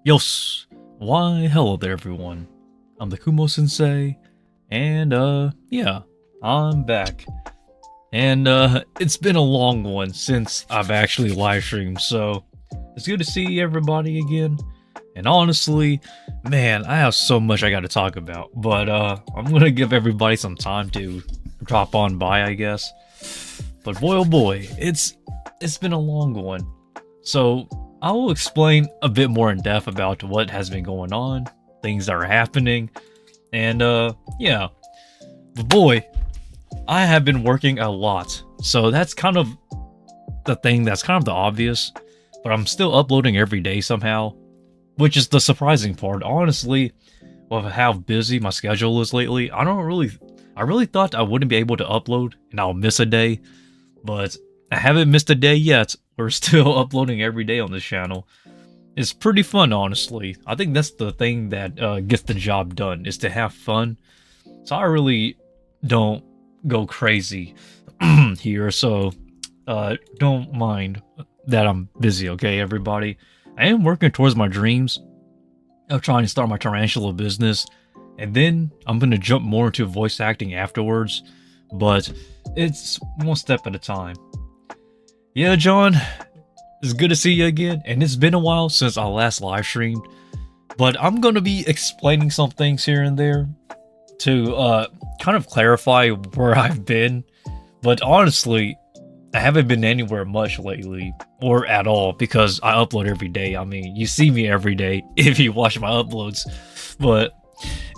Yos! Why, hello there everyone. I'm the Kumo Sensei, and yeah, I'm back. And it's been a long one since I've actually live streamed, so it's good to see everybody again. And honestly, man, I have so much I gotta talk about, but I'm gonna give everybody some time to drop on by, I guess. But boy oh boy, it's been a long one. So I will explain a bit more in depth about what has been going on, things that are happening, and yeah. But boy, I have been working a lot. So that's kind of the thing that's kind of the obvious, but I'm still uploading every day somehow, which is the surprising part. Honestly, with how busy my schedule is lately, I really thought I wouldn't be able to upload and I'll miss a day, but I haven't missed a day yet. We're still uploading every day on this channel. It's pretty fun, honestly. I think that's the thing that gets the job done, is to have fun. So I really don't go crazy here, so don't mind that I'm busy, okay, everybody? I am working towards my dreams of trying to start my Tarantula business, and then I'm going to jump more into voice acting afterwards, but it's one step at a time. Yeah, John, it's good to see you again, and it's been a while since I last live streamed, but I'm going to be explaining some things here and there to kind of clarify where I've been, but honestly, I haven't been anywhere much lately, or at all, because I upload every day. I mean, you see me every day if you watch my uploads, but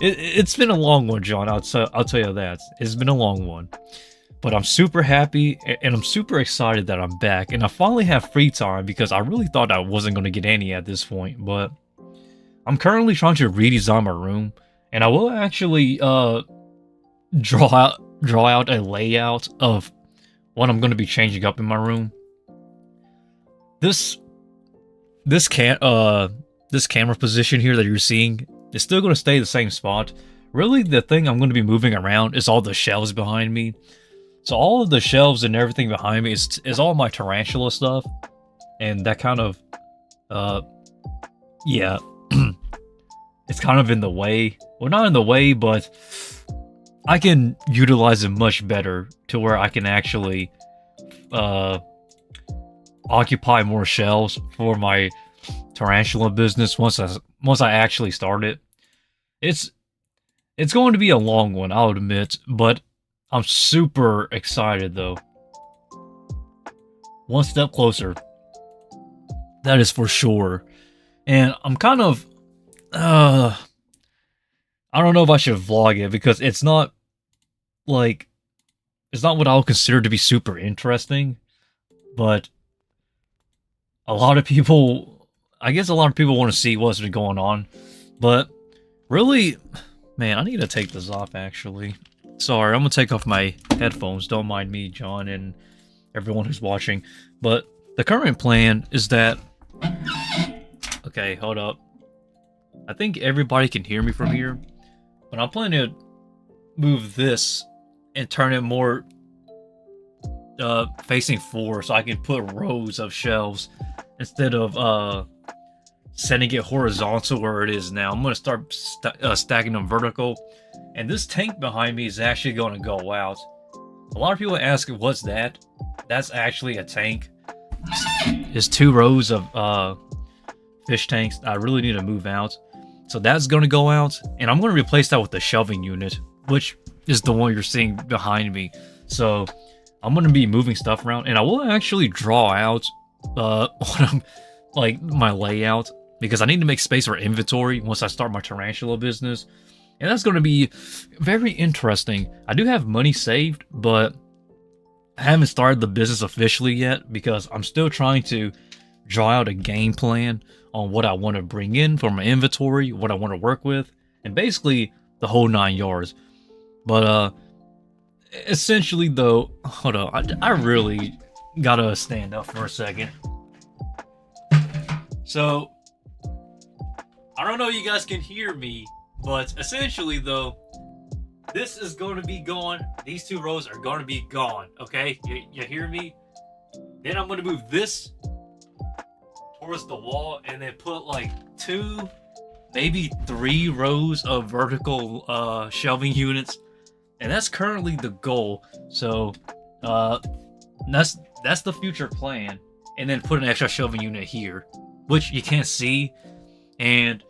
it's been a long one, John, I'll tell you that. It's been a long one. But I'm super happy, and I'm super excited that I'm back, and I finally have free time, because I really thought I wasn't going to get any at this point, but I'm currently trying to redesign my room, and I will actually draw out a layout of what I'm going to be changing up in my room. This camera position here that you're seeing is still going to stay the same spot. Really, the thing I'm going to be moving around is all the shelves behind me. So all of the shelves and everything behind me is all my Tarantula stuff, and that kind of, yeah, it's kind of in the way. Well, not in the way, but I can utilize it much better to where I can actually occupy more shelves for my Tarantula business once I actually start it. It's going to be a long one, I'll admit, but I'm super excited though. One step closer. That is for sure. And I'm kind of I don't know if I should vlog it, because it's not what I would consider to be super interesting, but I guess a lot of people want to see what's been going on. But really, man, I need to take this off actually. Sorry, I'm gonna take off my headphones. Don't mind me, John, and everyone who's watching. But the current plan is that... Okay, hold up. I think everybody can hear me from here. But I'm planning to move this and turn it more facing forward, so I can put rows of shelves instead of setting it horizontal where it is now. I'm gonna start stacking them vertical. And this tank behind me is actually going to go out. A lot of people ask, what's that? That's actually a tank. It's 2 rows of fish tanks I really need to move out. So that's going to go out. And I'm going to replace that with the shelving unit, which is the one you're seeing behind me. So I'm going to be moving stuff around. And I will actually draw out my layout, because I need to make space for inventory once I start my Tarantula business. And that's going to be very interesting. I do have money saved, but I haven't started the business officially yet, because I'm still trying to draw out a game plan on what I want to bring in for my inventory, what I want to work with, and basically the whole 9 yards. But essentially though, hold on, I really gotta stand up for a second. So, I don't know if you guys can hear me, but essentially, though, this is going to be gone. These 2 rows are going to be gone, okay? You hear me? Then I'm going to move this towards the wall and then put, like, 2, maybe 3 rows of vertical shelving units, and that's currently the goal. So uh, that's the future plan, and then put an extra shelving unit here, which you can't see. And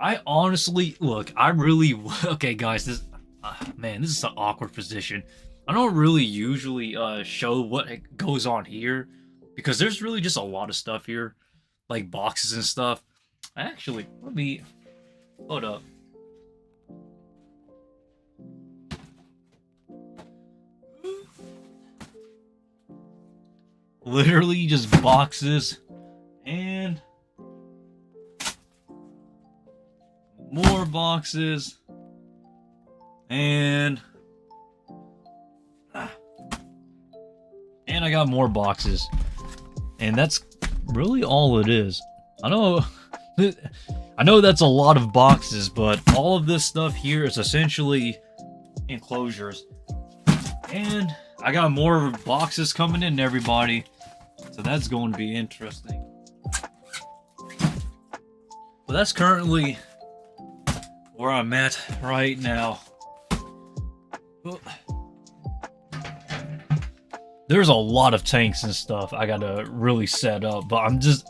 I honestly look, I really okay, guys. This man, this is an awkward position. I don't really usually show what goes on here because there's really just a lot of stuff here, like boxes and stuff. Actually, let me hold up. Literally just boxes and more boxes and I got more boxes, and that's really all it is. I know that's a lot of boxes, but all of this stuff here is essentially enclosures. And I got more boxes coming in, everybody, so that's going to be interesting. But that's currently where I'm at right now. There's a lot of tanks and stuff I gotta really set up, but I'm just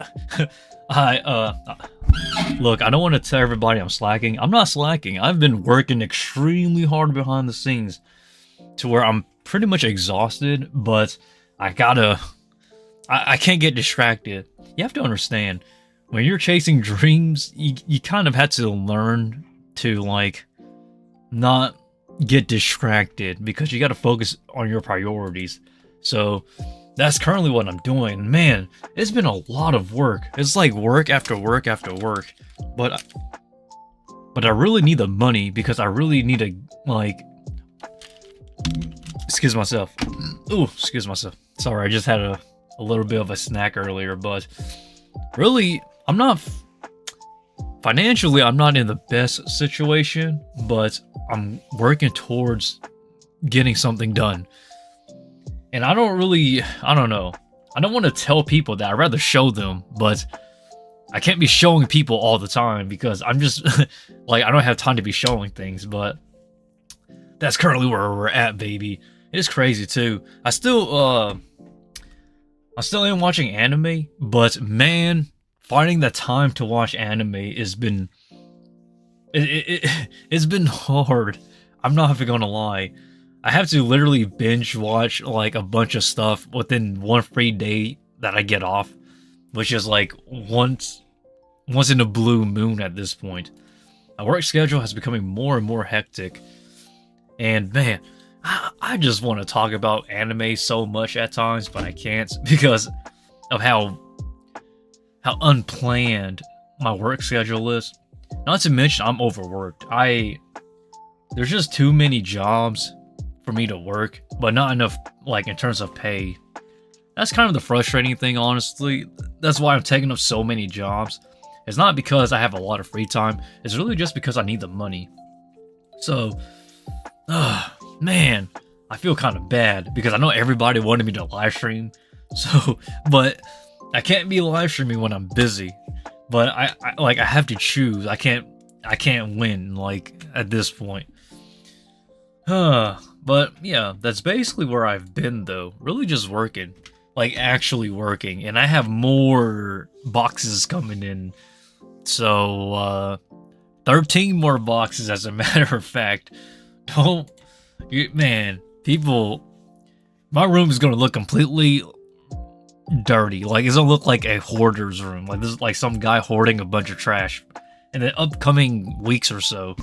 look, I don't want to tell everybody I'm slacking. I'm not slacking. I've been working extremely hard behind the scenes to where I'm pretty much exhausted, but I can't get distracted. You have to understand, when you're chasing dreams, you kind of have to learn to, like, not get distracted, because you got to focus on your priorities. So that's currently what I'm doing. Man, it's been a lot of work. It's like work after work after work. But I really need the money, because I really need to, like, excuse myself. Ooh, excuse myself. Sorry, I just had a little bit of a snack earlier, but really, I'm not financially, I'm not in the best situation, but I'm working towards getting something done. And I don't know. I don't want to tell people that. I'd rather show them, but I can't be showing people all the time, because I'm just like, I don't have time to be showing things. But that's currently where we're at, baby. It's crazy too. I still am watching anime, but man, finding the time to watch anime has been it's been hard. I'm not even gonna lie. I have to literally binge watch like a bunch of stuff within one free day that I get off, which is like once in a blue moon at this point. My work schedule has becoming more and more hectic, and man, I just want to talk about anime so much at times, but I can't, because of how unplanned my work schedule is. Not to mention, I'm overworked. There's just too many jobs for me to work, but not enough, like, in terms of pay. That's kind of the frustrating thing, honestly. That's why I'm taking up so many jobs. It's not because I have a lot of free time. It's really just because I need the money. So, man, I feel kind of bad, because I know everybody wanted me to live stream. So, but I can't be live streaming when I'm busy. But I have to choose. I can't win, like, at this point. But yeah, that's basically where I've been, though. Really just working. Like, actually working. And I have more boxes coming in. So, 13 more boxes, as a matter of fact. Man, people, my room is gonna look completely dirty. Like, it's gonna look like a hoarder's room. Like, this is like some guy hoarding a bunch of trash in the upcoming weeks or so.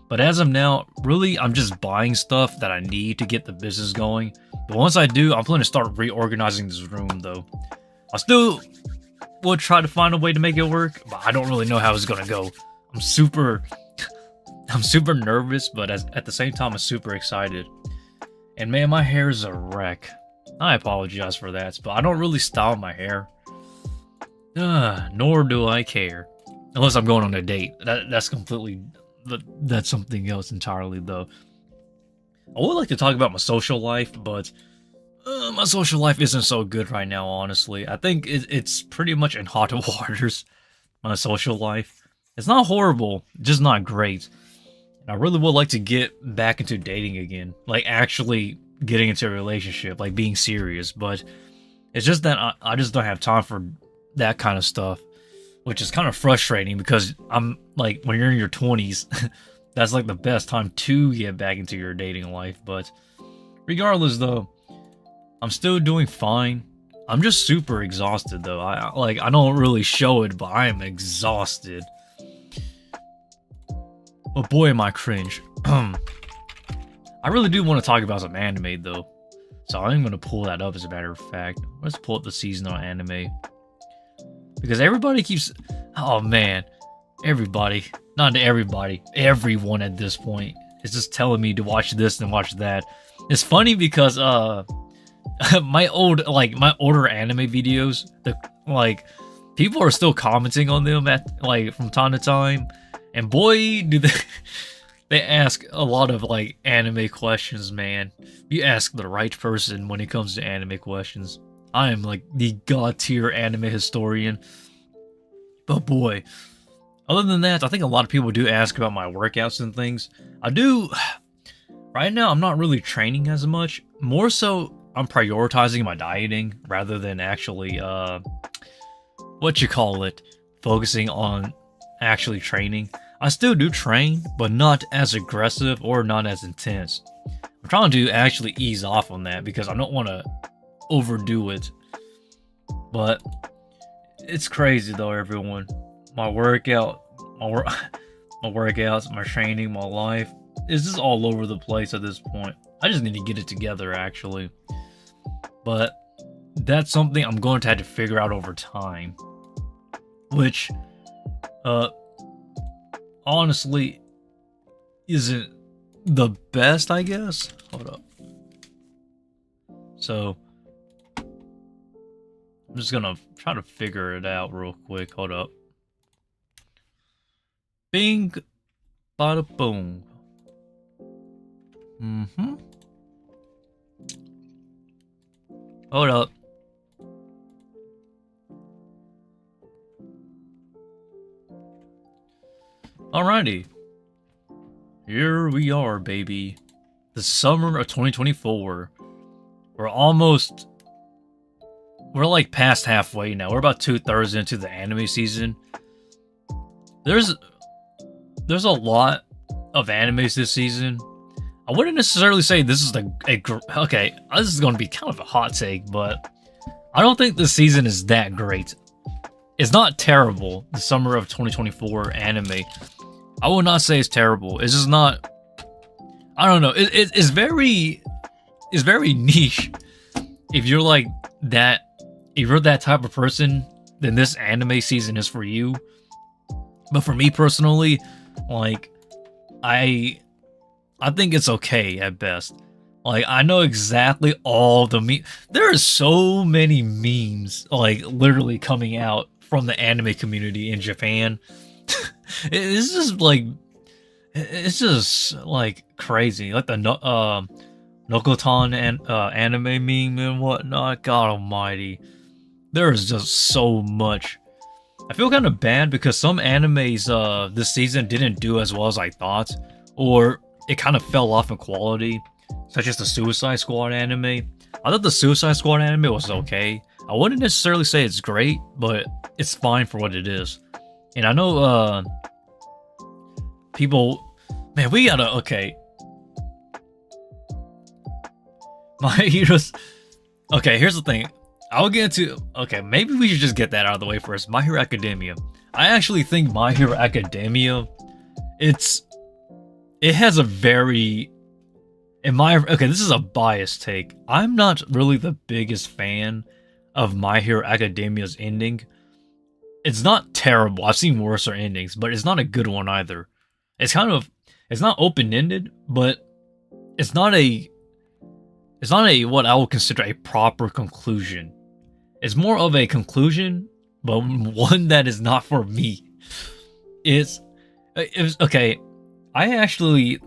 But as of now, really, I'm just buying stuff that I need to get the business going. But once I do, I'm planning to start reorganizing this room, though. I still will try to find a way to make it work, but I don't really know how it's gonna go. I'm super nervous, but at the same time, I'm super excited. And man, my hair is a wreck. I apologize for that, but I don't really style my hair. Nor do I care. Unless I'm going on a date. That's something else entirely, though. I would like to talk about my social life, but my social life isn't so good right now, honestly. I think it's pretty much in hot waters. my social life. It's not horrible, just not great. And I really would like to get back into dating again, like actually getting into a relationship, like being serious. But it's just that I just don't have time for that kind of stuff, which is kind of frustrating because I'm like, when you're in your 20s, that's like the best time to get back into your dating life. But regardless, though, I'm still doing fine. I'm just super exhausted, though. I don't really show it, but I am exhausted. But boy, am I cringe. I really do want to talk about some anime, though. So I'm going to pull that up, as a matter of fact. Let's pull up the seasonal anime. Because everybody keeps... Oh, man. Everybody. Not everybody. Everyone at this point is just telling me to watch this and watch that. It's funny because, my older anime videos, people are still commenting on them from time to time. And boy, do they ask a lot of, anime questions, man. You ask the right person when it comes to anime questions. I am, the god-tier anime historian. But boy, other than that, I think a lot of people do ask about my workouts and things. I do... Right now, I'm not really training as much. More so, I'm prioritizing my dieting rather than actually, focusing on actually training. I still do train, but not as aggressive or not as intense. I'm trying to actually ease off on that because I don't want to overdo it. But it's crazy though, everyone. My workouts, my training, my life, it's just all over the place at this point. I just need to get it together, actually. But that's something I'm going to have to figure out over time. Which, honestly, isn't the best, I guess. Hold up. So, I'm just gonna try to figure it out real quick. Hold up. Bing, bada boom. Hold up. Alrighty. Here we are, baby. The summer of 2024. We're like past halfway now. We're about 2/3 into the anime season. There's a lot of animes this season. I wouldn't necessarily say this is okay, this is going to be kind of a hot take, but I don't think this season is that great. It's not terrible, the summer of 2024 anime. I would not say it's terrible. It's just not... I don't know. It's very niche. If you're like that... If you're that type of person, then this anime season is for you. But for me personally, I think it's okay at best. I know exactly all the there are so many memes, literally coming out from the anime community in Japan. It's just crazy. Like the Nokotan anime meme and whatnot. God almighty. There is just so much. I feel kind of bad because some animes this season didn't do as well as I thought, or it kind of fell off in quality, such as the Suicide Squad anime. I thought the Suicide Squad anime was okay. I wouldn't necessarily say it's great, but it's fine for what it is. And I know people... Man, we gotta... Okay. My Heroes... Okay, here's the thing. I'll get into... Okay, maybe we should just get that out of the way first. My Hero Academia. I actually think My Hero Academia... It has a very... Okay, this is a biased take. I'm not really the biggest fan of My Hero Academia's ending. It's not terrible. I've seen worse endings, but it's not a good one either. It's not open-ended, but it's not a what I would consider a proper conclusion. It's more of a conclusion, but one that is not for me. It was okay. I actually,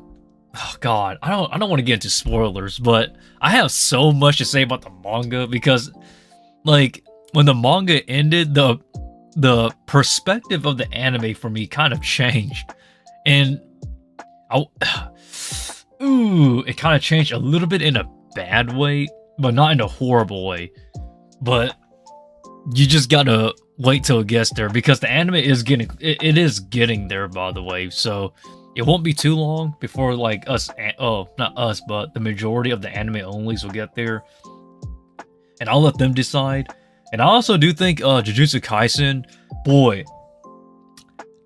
oh god, I don't want to get into spoilers, but I have so much to say about the manga because, when the manga ended, the the perspective of the anime for me kind of changed, and I, it kind of changed a little bit in a bad way, but not in a horrible way. But you just gotta wait till it gets there, because the anime is getting it is getting there, by the way. So it won't be too long before like not us, but the majority of the anime onlys will get there, and I'll let them decide. And I also do think Jujutsu Kaisen, boy,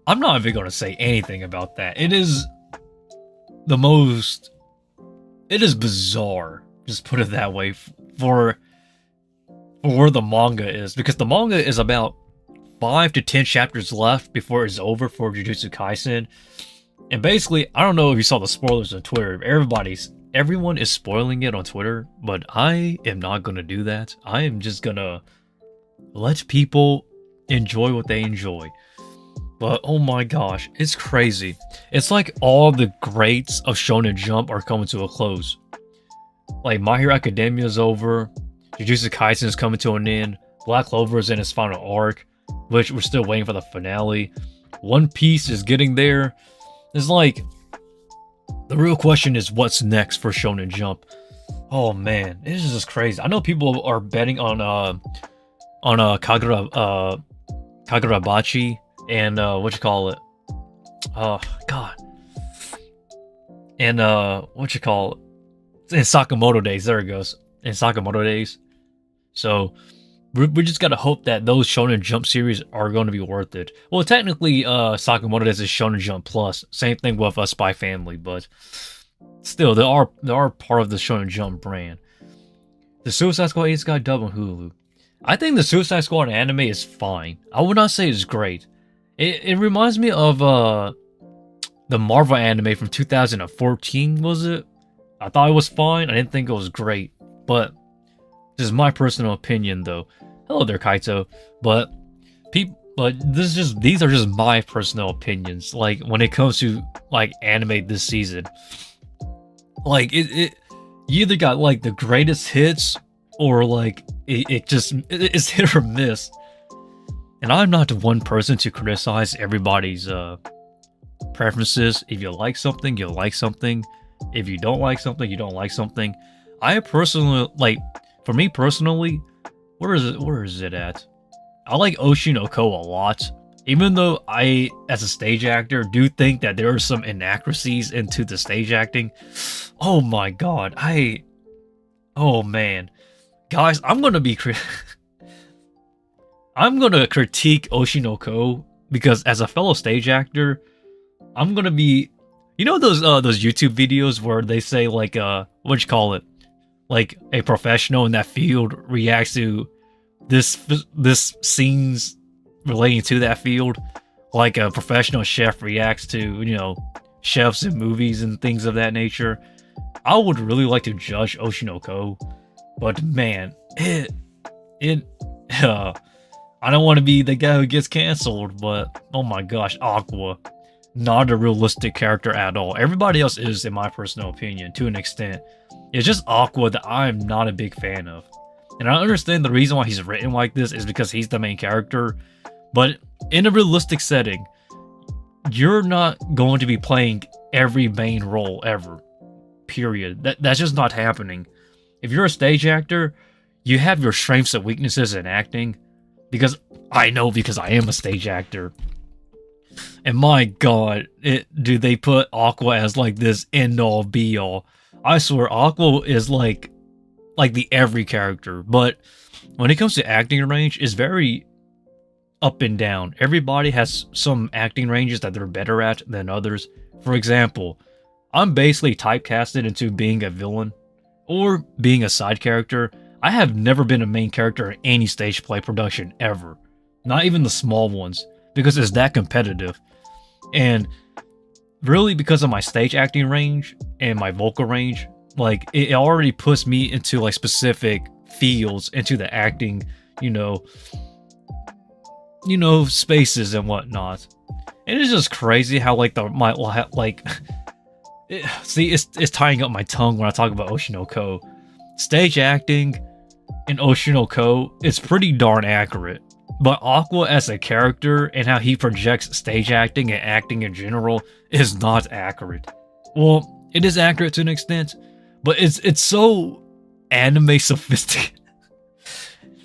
I'm not even gonna say anything about that. It is bizarre, just put it that way, for where the manga is, because the manga is about 5 to 10 chapters left before it's over for Jujutsu Kaisen. And basically, I don't know if you saw the spoilers on Twitter. Everyone is spoiling it on Twitter, but I am not gonna do that. I am just gonna let people enjoy what they enjoy. But oh my gosh, it's crazy. It's like all the greats of Shonen Jump are coming to a close. Like My Hero Academia is over, Jujutsu Kaisen is coming to an end, Black Clover is in its final arc, which we're still waiting for the finale. One Piece is getting there. It's like, the real question is what's next for Shonen Jump. Oh man, this is just crazy. I know people are betting on Kagurabachi and oh god, and in Sakamoto Days. There it goes, in Sakamoto Days. So we just gotta hope that those Shonen Jump series are going to be worth it. Well, technically, Sakamoto Days is Shonen Jump Plus. Same thing with Spy Family, but still, they are part of the Shonen Jump brand. The Suicide Squad 8 got dubbed on Hulu. I think the Suicide Squad anime is fine. I would not say it's great. It reminds me of the Marvel anime from 2014, was it? I thought it was fine. I didn't think it was great, but this is my personal opinion, though. Hello there, Kaito. But these are just my personal opinions. Like when it comes to like anime this season, like you either got like the greatest hits, or like it's hit or miss. And I'm not one person to criticize everybody's preferences. If you like something, you like something. If you don't like something, you don't like something. I personally, like, for me personally, where is it at? I like Oshinoko a lot. Even though I, as a stage actor, do think that there are some inaccuracies into the stage acting. Oh my god, oh man. Guys, I'm gonna critique Oshinoko, because as a fellow stage actor, I'm gonna be, you know those YouTube videos where they say like like a professional in that field reacts to this scenes relating to that field, like a professional chef reacts to, you know, chefs in movies and things of that nature. I would really like to judge Oshinoko, but man, I don't want to be the guy who gets canceled, but oh my gosh, Aqua, not a realistic character at all. Everybody else is, in my personal opinion, to an extent. It's just Aqua that I'm not a big fan of. And I understand the reason why he's written like this is because he's the main character, but in a realistic setting, you're not going to be playing every main role ever. Period. That's just not happening. If you're a stage actor, you have your strengths and weaknesses in acting, because I know, because I am a stage actor. And my god, do they put Aqua as like this end-all be-all. I swear, Aqua is like the every character, but when it comes to acting range, it's very up and down. Everybody has some acting ranges that they're better at than others. For example, I'm basically typecasted into being a villain or being a side character. I have never been a main character in any stage play production ever. Not even the small ones, because it's that competitive. And really, because of my stage acting range and my vocal range, like it already puts me into like specific fields into the acting, you know, spaces and whatnot. And it's just crazy how like see, it's tying up my tongue when I talk about Oshinoko. Stage acting in Oshinoko, it's pretty darn accurate. But Aqua as a character and how he projects stage acting and acting in general is not accurate. Well, it is accurate to an extent, but it's so anime sophisticated.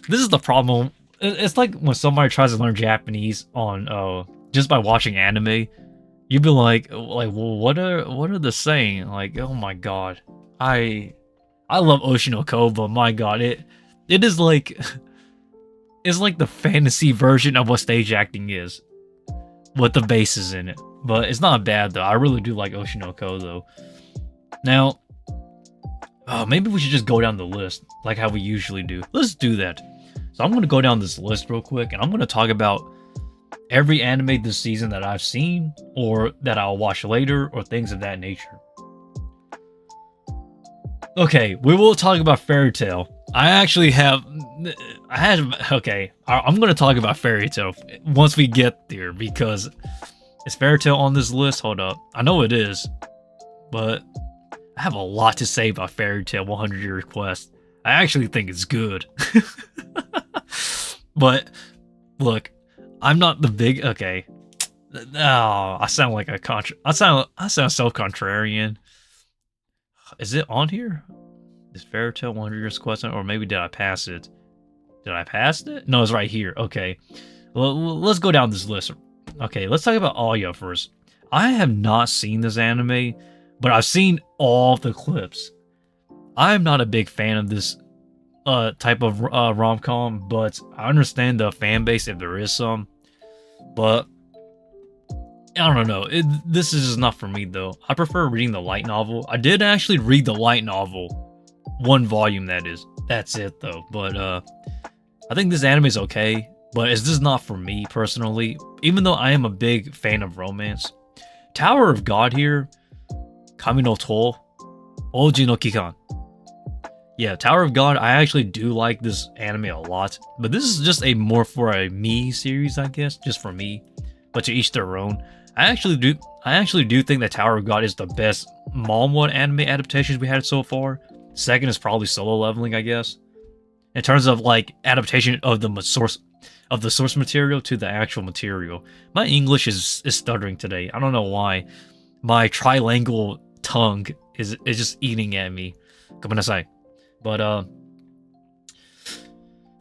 This is the problem. It's like when somebody tries to learn Japanese on just by watching anime, you'd be like, well, what are they saying? Like, oh my god, I love Oshinoko, but my god, it is like it's like the fantasy version of what stage acting is, with the bases in it. But it's not bad though. I really do like Oshinoko though. Now, maybe we should just go down the list like how we usually do. Let's do that. So I'm gonna go down this list real quick, and I'm gonna talk about every anime this season that I've seen, or that I'll watch later, or things of that nature. Okay, we will talk about Fairy Tail. I'm gonna talk about Fairy Tail once we get there, because is Fairy Tail on this list? Hold up. I know it is, but I have a lot to say about Fairy Tail 100 Year Quest. I actually think it's good. But look, I'm not the big okay. Oh, I sound like a I sound so contrarian. Is it on here? Is Fairy Tail 100 Years Quest on, or maybe did I pass it? Did I pass it? No, it's right here. Okay. Let's go down this list. Okay, let's talk about Aya first. I have not seen this anime, but I've seen all the clips. I'm not a big fan of this type of rom-com, but I understand the fan base if there is some. But I don't know. This is just not for me though. I prefer reading the light novel. I did actually read the light novel, 1 volume that is. That's it though. But I think this anime is okay, but it's just not for me personally. Even though I am a big fan of romance. Tower of God here, Kami no To, Oji no Kikan. Yeah, Tower of God, I actually do like this anime a lot, but this is just a more for a me series, I guess, just for me. But to each their own. I actually do think that Tower of God is the best Mom-1 anime adaptations we had so far. Second is probably Solo Leveling, I guess. In terms of like adaptation of the source material to the actual material. My English is stuttering today. I don't know why. My trilingual tongue is just eating at me. Gomenasai. But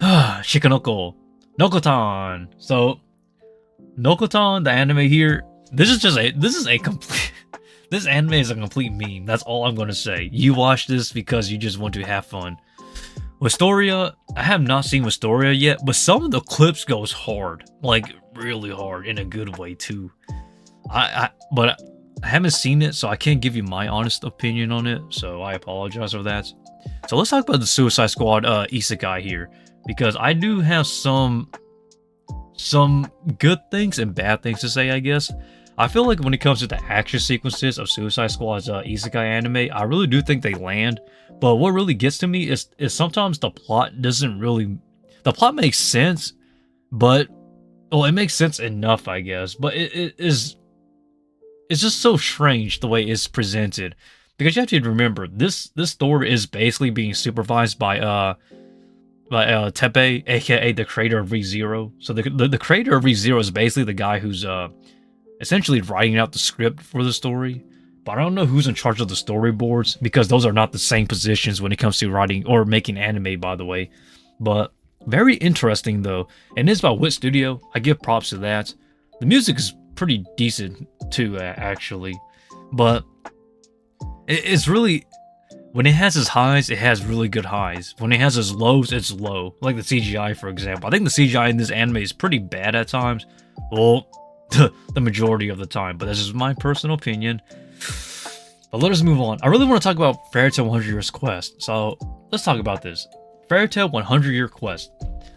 Shikanoko, Nokotan. So Nokotan, the anime here, this is a complete this anime is a complete meme. That's all I'm gonna say. You watch this because you just want to have fun. Wistoria, I have not seen Wistoria yet, but some of the clips goes hard, like really hard in a good way too. But I haven't seen it, so I can't give you my honest opinion on it. So I apologize for that. So let's talk about the Suicide Squad isekai here, because I do have some good things and bad things to say, I guess. I feel like when it comes to the action sequences of Suicide Squad's isekai anime, I really do think they land. But what really gets to me is sometimes the plot doesn't really... The plot makes sense, but... Well, it makes sense enough, I guess. But it's just so strange the way it's presented. Because you have to remember, this story is basically being supervised by Teppei, aka the creator of ReZero. So the creator of ReZero is basically the guy who's essentially writing out the script for the story. But I don't know who's in charge of the storyboards, because those are not the same positions when it comes to writing or making anime, by the way. But very interesting though, and it's by Wit Studio. I give props to that. The music is pretty decent too, actually. But it's really, when it has its highs, it has really good highs. When it has its lows, it's low. Like the CGI, for example. I think the CGI in this anime is pretty bad at times. Well, the majority of the time. But that's just my personal opinion. But let us move on. I really want to talk about Fairy Tail 100 Years Quest. So let's talk about this. Fairy Tail 100 Year Quest.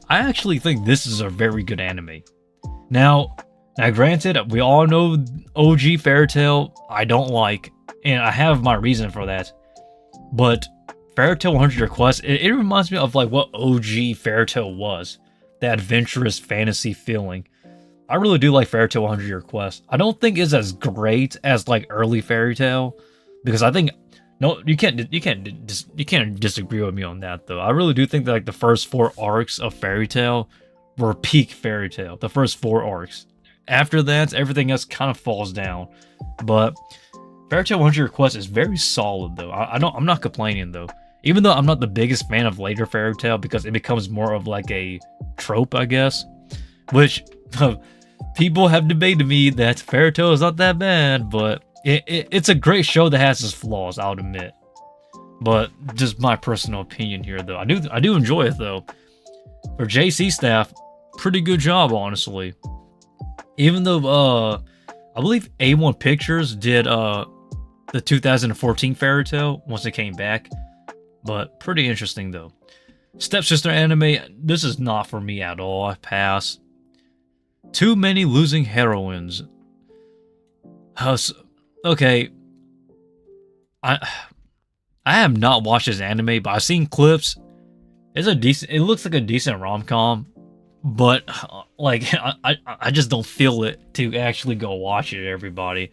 I actually think this is a very good anime. Now granted, we all know OG Fairy Tail I don't like. And I have my reason for that. But Fairy Tail 100 Year Quest, it reminds me of like what OG Fairy Tail was. That adventurous fantasy feeling. I really do like Fairy Tail 100 Year Quest. I don't think it's as great as like early Fairy Tail, because I think you can't disagree with me on that though. I really do think that like the first 4 arcs of Fairy Tail were peak Fairy Tail, the first 4 arcs. After that, everything else kind of falls down. But Fairy Tail 100 Quest is very solid though. I'm not complaining though. Even though I'm not the biggest fan of later Fairy Tail because it becomes more of like a trope, I guess. Which people have debated me that Fairy Tail is not that bad, but it's a great show that has its flaws, I'll admit. But just my personal opinion here though. I do enjoy it though. For JC staff, pretty good job, honestly. Even though I believe A1 Pictures did the 2014 Fairy Tail once it came back. But pretty interesting though. Stepsister anime, this is not for me at all. I pass. Too many losing heroines. Okay. I have not watched this anime, but I've seen clips. It looks like a decent rom-com, but like I just don't feel it to actually go watch it, everybody.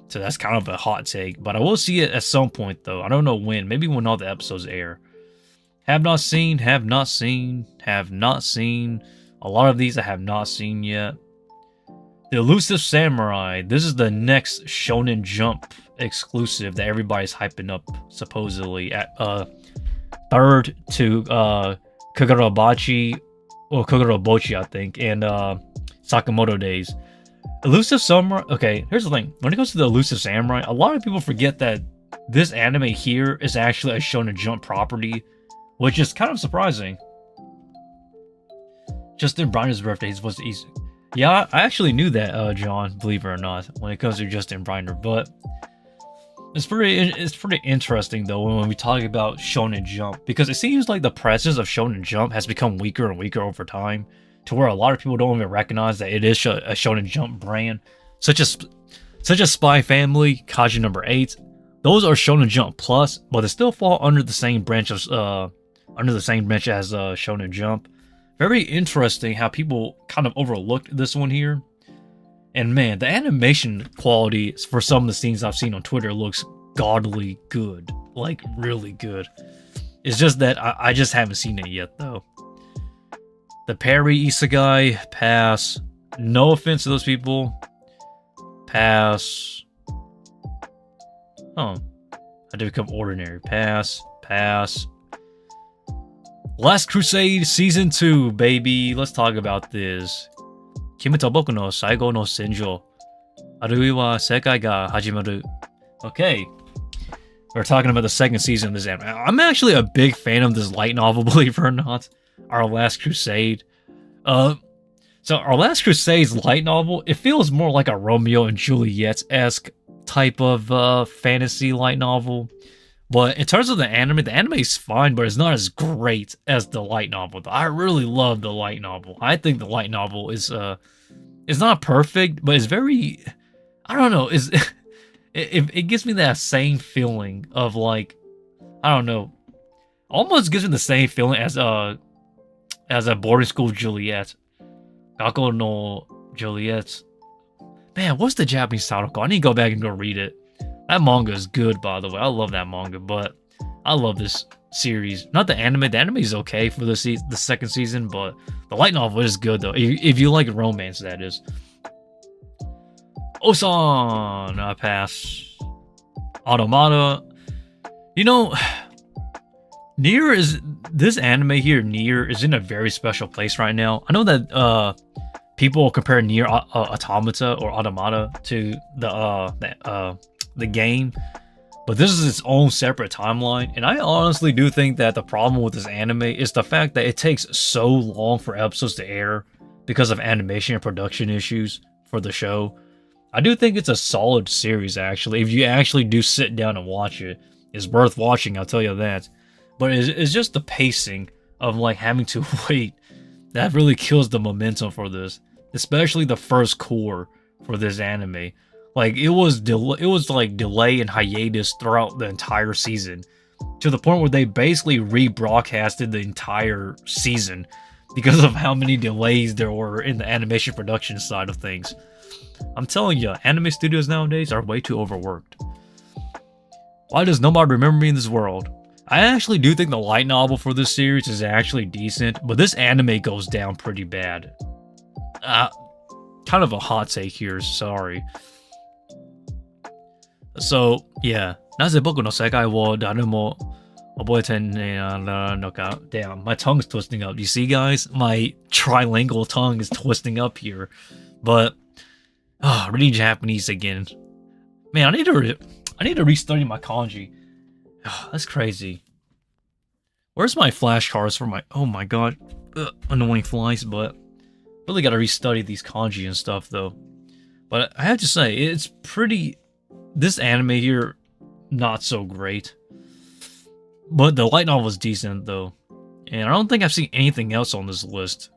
So that's kind of a hot take, but I will see it at some point though. I don't know when, maybe when all the episodes air. Have not seen. A lot of these I have not seen yet. The Elusive Samurai. This is the next Shonen Jump exclusive that everybody's hyping up, supposedly, at third to Kagurabachi, or Kagurabochi, I think, and Sakamoto Days. Elusive Samurai. Okay, here's the thing. When it comes to the Elusive Samurai, a lot of people forget that this anime here is actually a Shonen Jump property, which is kind of surprising. Justin Briner's birthday is supposed to eat. Yeah, I actually knew that, John, believe it or not, when it comes to Justin Briner, but it's pretty interesting though when we talk about Shonen Jump, because it seems like the presence of Shonen Jump has become weaker and weaker over time, to where a lot of people don't even recognize that it is a Shonen Jump brand, such as Spy Family, Kaji number 8. Those are Shonen Jump Plus, but they still fall under the same branch as Shonen Jump. Very interesting how people kind of overlooked this one here. And man, the animation quality for some of the scenes I've seen on Twitter looks godly good. Like, really good. It's just that I just haven't seen it yet, though. The Perry Isegai, pass. No offense to those people. Pass. Oh. I did become ordinary. Pass. Last Crusade Season 2, baby. Let's talk about this. Kimi to boku no saigo no senjo. Arui wa sekai ga hajimaru. Okay. We're talking about the second season of this anime. I'm actually a big fan of this light novel, believe it or not. Our Last Crusade. So Our Last Crusade's light novel, it feels more like a Romeo and Juliet-esque type of fantasy light novel. But in terms of the anime is fine, but it's not as great as the light novel. I really love the light novel. I think the light novel is not perfect, but it's very, I don't know, it gives me that same feeling of, like, I don't know, almost gives me the same feeling as a boarding school Juliet. Gakko no Juliet. Man, what's the Japanese title called? I need to go back and go read it. That manga is good, by the way. I love that manga, but I love this series. Not the anime. The anime is okay for the second season, but the light novel is good, though. If you like romance, that is. Osan, I pass. Automata. You know, this anime here, Nier, is in a very special place right now. I know that people compare Nier Automata or Automata to the game, but this is its own separate timeline, and I honestly do think that the problem with this anime is the fact that it takes so long for episodes to air because of animation and production issues for the show. I do think it's a solid series, actually. If you actually do sit down and watch it, it's worth watching, I'll tell you that. But it's just the pacing of, like, having to wait that really kills the momentum for this, especially the first core for this anime. Like, it was like delay and hiatus throughout the entire season, to the point where they basically rebroadcasted the entire season because of how many delays there were in the animation production side of things. I'm telling you, anime studios nowadays are way too overworked. Why does nobody remember me in this world? I actually do think the light novel for this series is actually decent, but this anime goes down pretty bad. Kind of a hot take here, sorry. So, yeah. なぜ僕の世界を誰も覚えてないのか? Damn, my tongue's twisting up. You see, guys? My trilingual tongue is twisting up here. But, reading Japanese again. Man, I need to restudy my kanji. That's crazy. Where's my flashcards for my... Oh my god. Annoying flies, but... Really gotta restudy these kanji and stuff, though. But I have to say, it's pretty... This anime here, not so great. But the light novel is decent, though. And I don't think I've seen anything else on this list.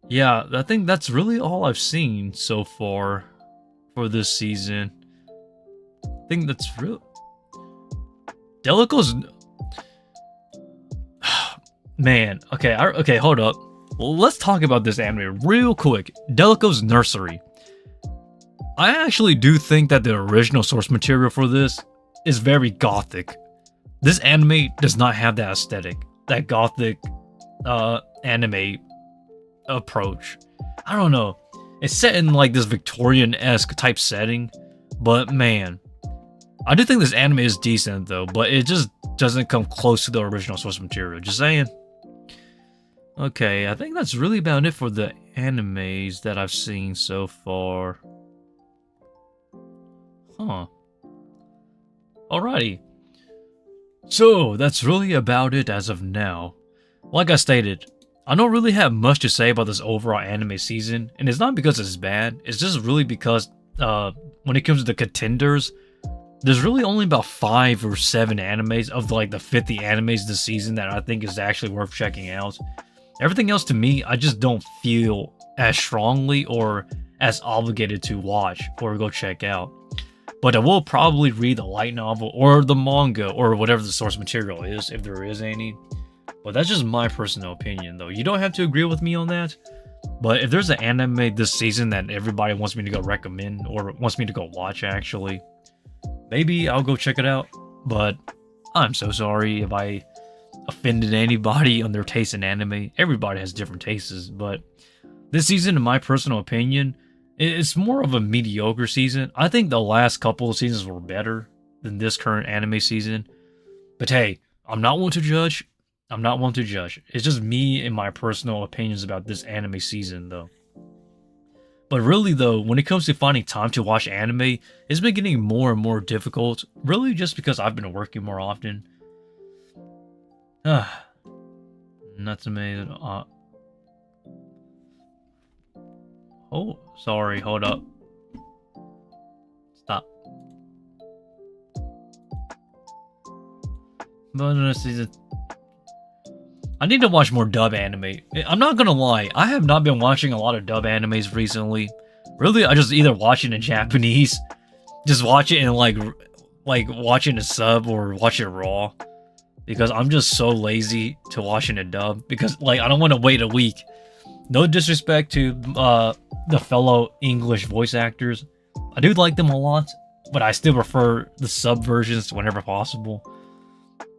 Yeah, I think that's really all I've seen so far for this season. I think that's real. Delico's... Man, okay, hold up. Well, let's talk about this anime real quick. Delico's Nursery. I actually do think that the original source material for this is very gothic. This anime does not have that aesthetic, that gothic anime approach. I don't know. It's set in like this Victorian-esque type setting, but man, I do think this anime is decent though, but it just doesn't come close to the original source material. Just saying. Okay, I think that's really about it for the animes that I've seen so far. Huh. Alrighty. So, that's really about it as of now. Like I stated, I don't really have much to say about this overall anime season, and it's not because it's bad, it's just really because, when it comes to the contenders, there's really only about 5 or 7 animes of like the 50 animes this season that I think is actually worth checking out. Everything else to me, I just don't feel as strongly or as obligated to watch or go check out. But I will probably read the light novel or the manga or whatever the source material is, if there is any. But that's just my personal opinion, though. You don't have to agree with me on that. But if there's an anime this season that everybody wants me to go recommend or wants me to go watch, actually, maybe I'll go check it out. But I'm so sorry if I offended anybody on their taste in anime. Everybody has different tastes, but this season, in my personal opinion, it's more of a mediocre season. I think the last couple of seasons were better than this current anime season. But hey, I'm not one to judge. I'm not one to judge. It's just me and my personal opinions about this anime season, though. But really, though, when it comes to finding time to watch anime, it's been getting more and more difficult. Really just because I've been working more often. That's amazing. Oh, sorry, hold up. Stop. I need to watch more dub anime. I'm not gonna lie, I have not been watching a lot of dub animes recently. Really, I just either watch it in Japanese, just watch it in like watch it in a sub or watch it raw. Because I'm just so lazy to watch in a dub. Because, like, I don't want to wait a week. No disrespect to the fellow English voice actors. I do like them a lot. But I still prefer the sub versions whenever possible.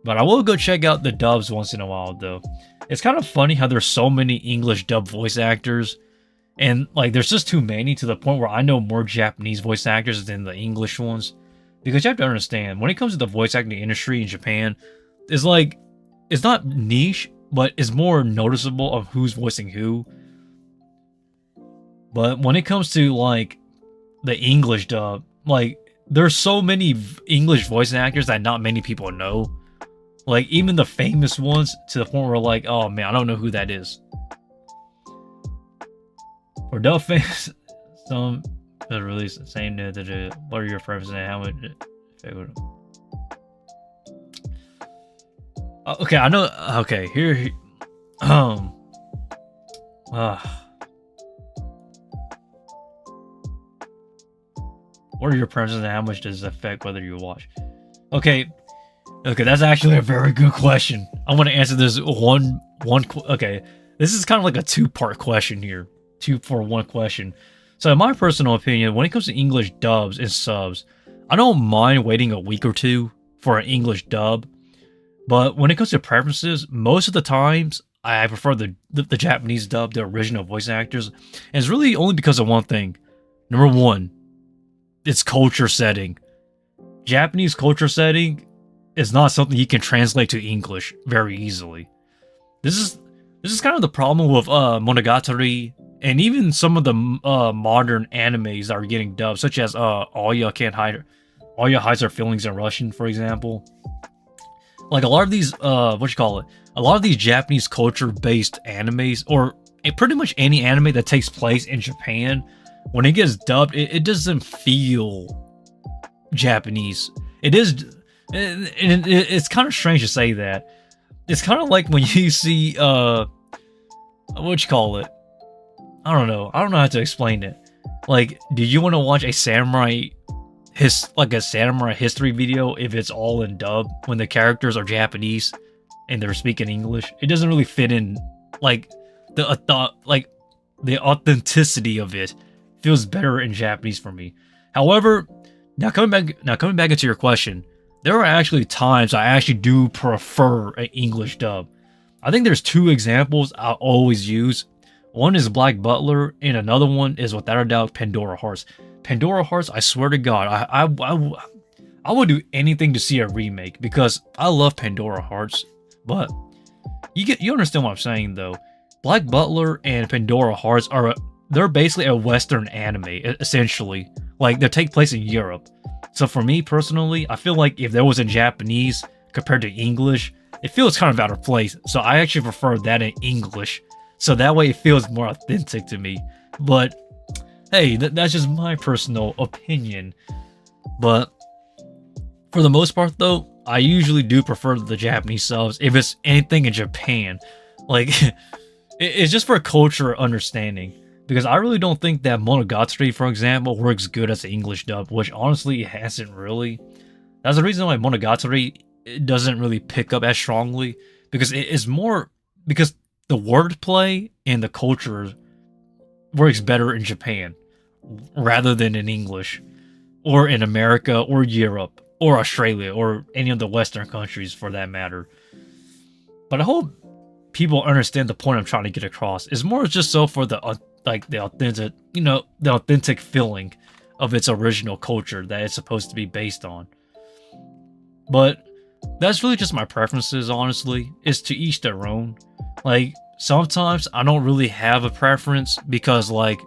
But I will go check out the dubs once in a while, though. It's kind of funny how there's so many English dub voice actors. And, like, there's just too many to the point where I know more Japanese voice actors than the English ones. Because you have to understand, when it comes to the voice acting industry in Japan, it's like, it's not niche, but it's more noticeable of who's voicing who. But when it comes to, like, the English dub, like, there's so many English voice actors that not many people know. Like, even the famous ones, to the point where, like, oh man, I don't know who that is. For dub fans, some release the same day that what are your preferences and how much favorite? Okay, I know. Okay, here. What are your preferences and how much does it affect whether you watch? Okay, that's actually a very good question. I want to answer this one. Okay, this is kind of like a 2-part question here. 2 for 1 question. So, in my personal opinion, when it comes to English dubs and subs, I don't mind waiting a week or two for an English dub. But when it comes to preferences, most of the times I prefer the Japanese dub, the original voice actors. And it's really only because of one thing. Number one, it's culture setting. Japanese culture setting is not something you can translate to English very easily. This is kind of the problem with Monogatari and even some of the modern animes that are getting dubbed, such as All Ya Hides Her Feelings in Russian, for example. Like a lot of these a lot of these Japanese culture based animes, or pretty much any anime that takes place in Japan, when it gets dubbed, it doesn't feel Japanese. It's kind of strange to say that. It's kind of like when you see I don't know how to explain it. Like, do you want to watch a samurai history video if it's all in dub when the characters are Japanese and they're speaking English? It doesn't really fit in. Like the authenticity of it feels better in Japanese for me. However, now coming back into your question, there are actually times I actually do prefer an English dub. I think there's two examples I always use. One is Black Butler, and another one is without a doubt Pandora Hearts. Pandora Hearts, I swear to God, I would do anything to see a remake because I love Pandora Hearts. But you understand what I'm saying though. Black Butler and Pandora Hearts they're basically a Western anime essentially. Like they take place in Europe. So for me personally, I feel like if there was in Japanese compared to English, it feels kind of out of place. So I actually prefer that in English. So that way it feels more authentic to me. But hey, that's just my personal opinion. But for the most part though, I usually do prefer the Japanese subs if it's anything in Japan. Like, it's just for culture understanding. Because I really don't think that Monogatari, for example, works good as an English dub, which honestly it hasn't really. That's the reason why Monogatari doesn't really pick up as strongly. Because it's more... Because the wordplay and the culture works better in Japan rather than in English, or in America, or Europe, or Australia, or any of the Western countries for that matter. But I hope people understand the point I'm trying to get across. It's more just so for the authentic, the authentic feeling of its original culture that it's supposed to be based on. But that's really just my preferences, honestly. It's to each their own. Like, sometimes I don't really have a preference because, like,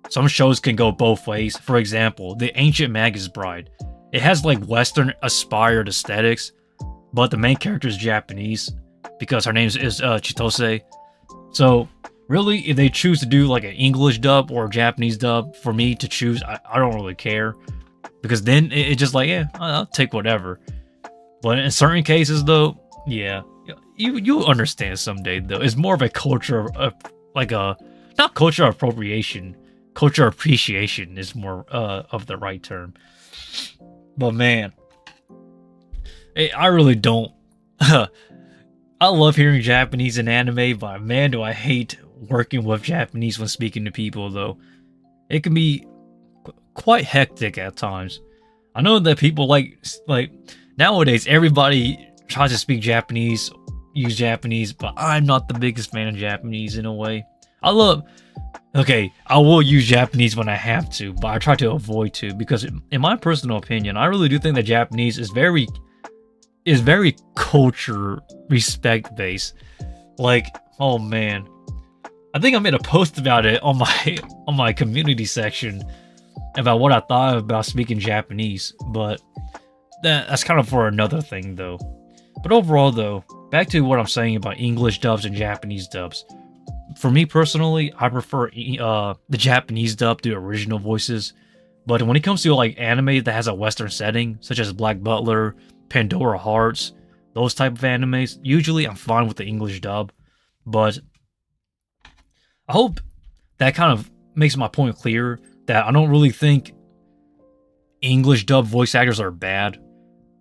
some shows can go both ways. For example, The Ancient Magus Bride. It has, like, Western-aspired aesthetics, but the main character is Japanese because her name is Chitose. So, really, if they choose to do, like, an English dub or a Japanese dub for me to choose, I don't really care. Because then it's just like, yeah, I'll take whatever. But in certain cases, though, yeah, you'll understand someday, though. It's more of a culture of, like a, not culture appropriation, culture appreciation is more of the right term. But man, I really don't. I love hearing Japanese in anime, but man, do I hate working with Japanese when speaking to people, though. It can be quite hectic at times. I know that people like nowadays everybody tries to speak Japanese, use Japanese, but I'm not the biggest fan of Japanese in a way. I will use Japanese when I have to, but I try to avoid to because in my personal opinion, I really do think that Japanese is very culture respect based. Like, oh man. I think I made a post about it on my community section about what I thought about speaking Japanese, but that's kind of for another thing though. But overall though, back to what I'm saying about English dubs and Japanese dubs. For me personally, I prefer the Japanese dub to original voices. But when it comes to like anime that has a Western setting, such as Black Butler, Pandora Hearts, those type of animes, usually I'm fine with the English dub. But I hope that kind of makes my point clear that I don't really think English dub voice actors are bad.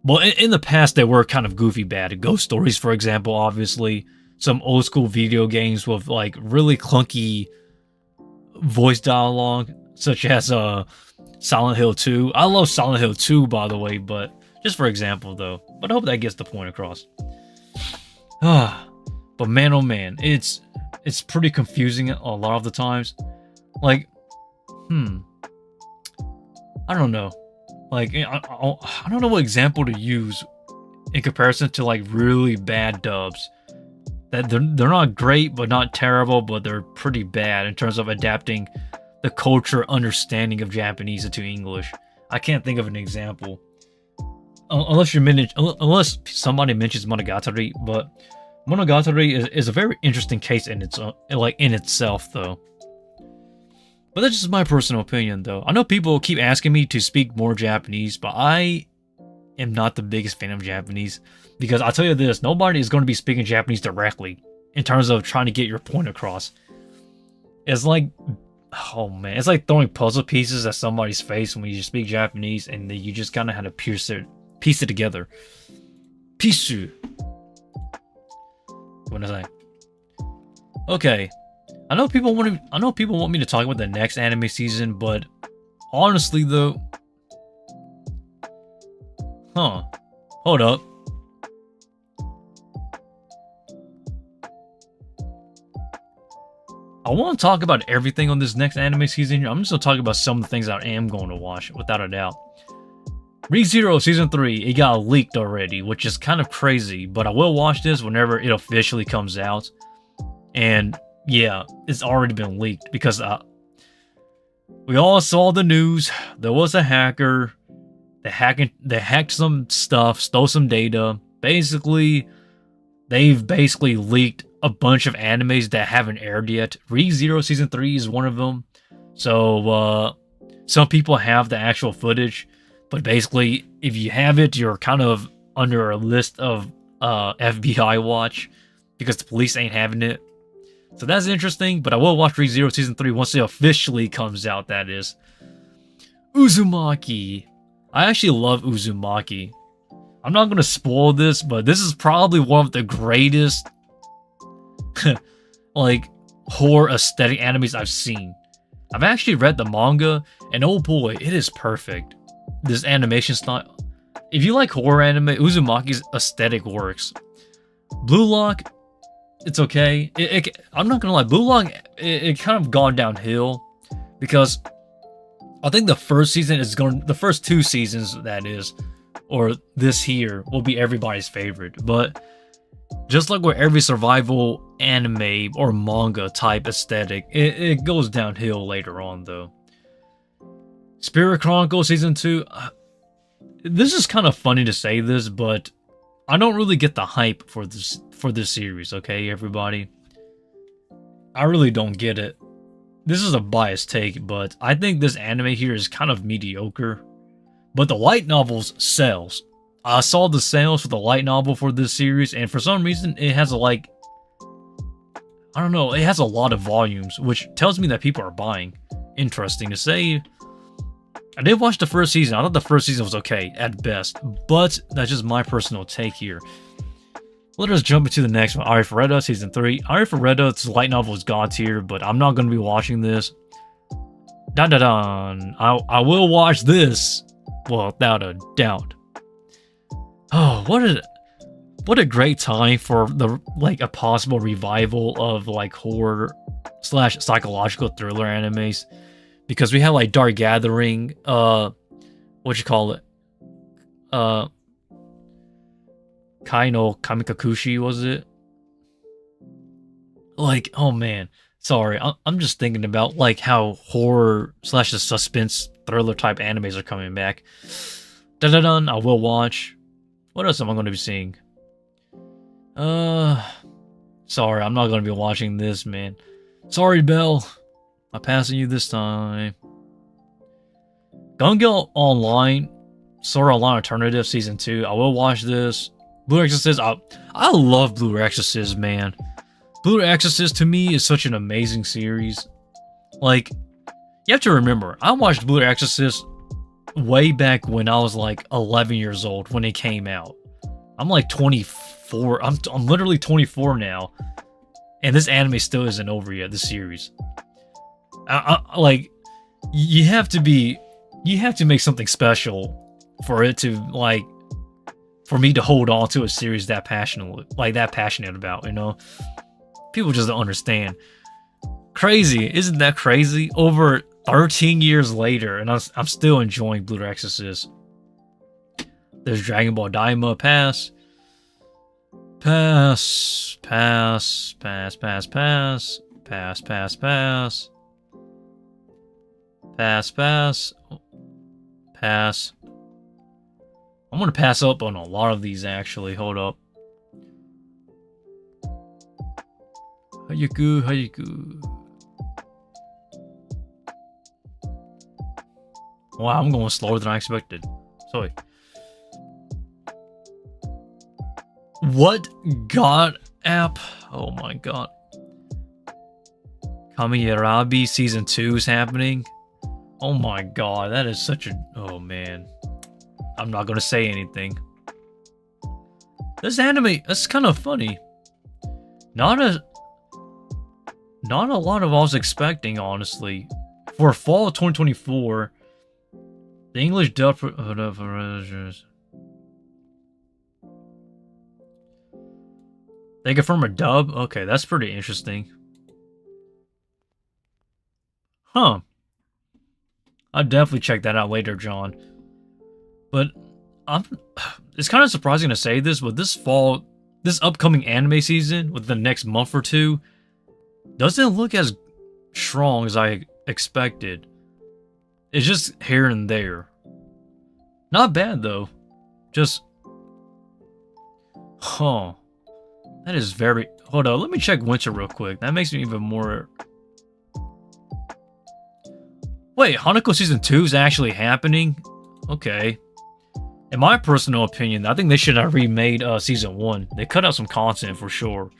Well, in the past, they were kind of goofy bad. Ghost Stories, for example, obviously. Some old school video games with like really clunky voice dialogue, such as Silent Hill 2. I love Silent Hill 2, by the way, but Just for example, though. But I hope that gets the point across. But man, oh man, it's pretty confusing a lot of the times. Like, I don't know. Like, I don't know what example to use in comparison to like really bad dubs. That they're not great, but not terrible, but they're pretty bad in terms of adapting the culture understanding of Japanese into English. I can't think of an example. Unless somebody mentions Monogatari, but Monogatari is a very interesting case in itself, though. But that's just my personal opinion, though. I know people keep asking me to speak more Japanese, but I am not the biggest fan of Japanese. Because I'll tell you this, nobody is going to be speaking Japanese directly in terms of trying to get your point across. It's like, oh man, it's like throwing puzzle pieces at somebody's face when you speak Japanese and then you just kind of have to piece it together. Pisu. What did I say? Okay. I know people want me to talk about the next anime season, but honestly though, hold up. I want to talk about everything on this next anime season. I'm just going to talk about some of the things I am going to watch, without a doubt. Re:Zero Season 3, it got leaked already, which is kind of crazy, but I will watch this whenever it officially comes out. And yeah, it's already been leaked because we all saw the news. There was a hacker. They hacked some stuff, stole some data. They've basically leaked a bunch of animes that haven't aired yet. Re:Zero Season 3 is one of them. So, some people have the actual footage, but basically, if you have it, you're kind of under a list of FBI watch, because the police ain't having it. So that's interesting, but I will watch Re:Zero Season 3 once it officially comes out, that is. Uzumaki. I actually love Uzumaki. I'm not going to spoil this, but this is probably one of the greatest like horror aesthetic animes I've seen. I've actually read the manga, and oh boy, it is perfect. This animation style. If you like horror anime, Uzumaki's aesthetic works. Blue Lock, it's okay. I'm not gonna lie, Blue Lock, it kind of gone downhill because I think the first two seasons, that is, or this here, will be everybody's favorite. But just like with every survival anime or manga type aesthetic, it goes downhill later on, though. Spirit Chronicles Season 2, this is kind of funny to say this, but I don't really get the hype for this series, okay, everybody? I really don't get it. This is a biased take, but I think this anime here is kind of mediocre. But the light novels sells. I saw the sales for the light novel for this series, and for some reason, it has it has a lot of volumes, which tells me that people are buying. Interesting to say. I did watch the first season. I thought the first season was okay, at best, but that's just my personal take here. Let us jump into the next one, Arifureta Season 3. Arifureta's light novel is god tier, but I'm not going to be watching this. Dun dun dun. I will watch this, well, without a doubt. Oh, what a great time for a possible revival of horror / psychological thriller animes, because we have Dark Gathering, Kaino Kamikakushi, was it? Oh man, sorry, I'm just thinking about how horror / suspense thriller type animes are coming back. Dun dun dun. I will watch. What else am I going to be seeing? Sorry, I'm not going to be watching this, man. Sorry, Belle. I'm passing you this time. Gun Online, Sword Art Online Alternative Season 2. I will watch this. Blue Exorcist, I love Blue Exorcist, man. Blue Exorcist, to me, is such an amazing series. You have to remember, I watched Blue Exorcist way back when I was 11 years old when it came out. I'm 24. I'm literally 24 now, and this anime still isn't over yet. This series, you have to make something special for it to for me to hold on to a series that passionate about, you know? People just don't understand. Crazy, isn't that crazy? Over 13 years later, and I'm still enjoying Blue Exorcist. There's Dragon Ball Daima, pass. Pass, pass, pass, pass, pass, pass, pass, pass. Pass, pass, pass. I'm gonna pass up on a lot of these actually. Hold up. Hayaku, Hayaku. Wow, I'm going slower than I expected. Sorry. What God app? Oh my god. Kamiyarabi Season 2 is happening. Oh my god, that is such a... Oh man. I'm not gonna say anything. This anime, that's kind of funny. Not a lot of what I was expecting, honestly. For fall of 2024, the English dub... They confirm a dub? Okay, that's pretty interesting. Huh. I'll definitely check that out later, John. But it's kind of surprising to say this, but this upcoming anime season, with the next month or two, doesn't look as strong as I expected. It's just here and there. Not bad, though. Just... Huh. That is very... Hold on, let me check Winter real quick. That makes me even more... Wait, Hanako Season 2 is actually happening? Okay. In my personal opinion, I think they should have remade Season 1. They cut out some content for sure.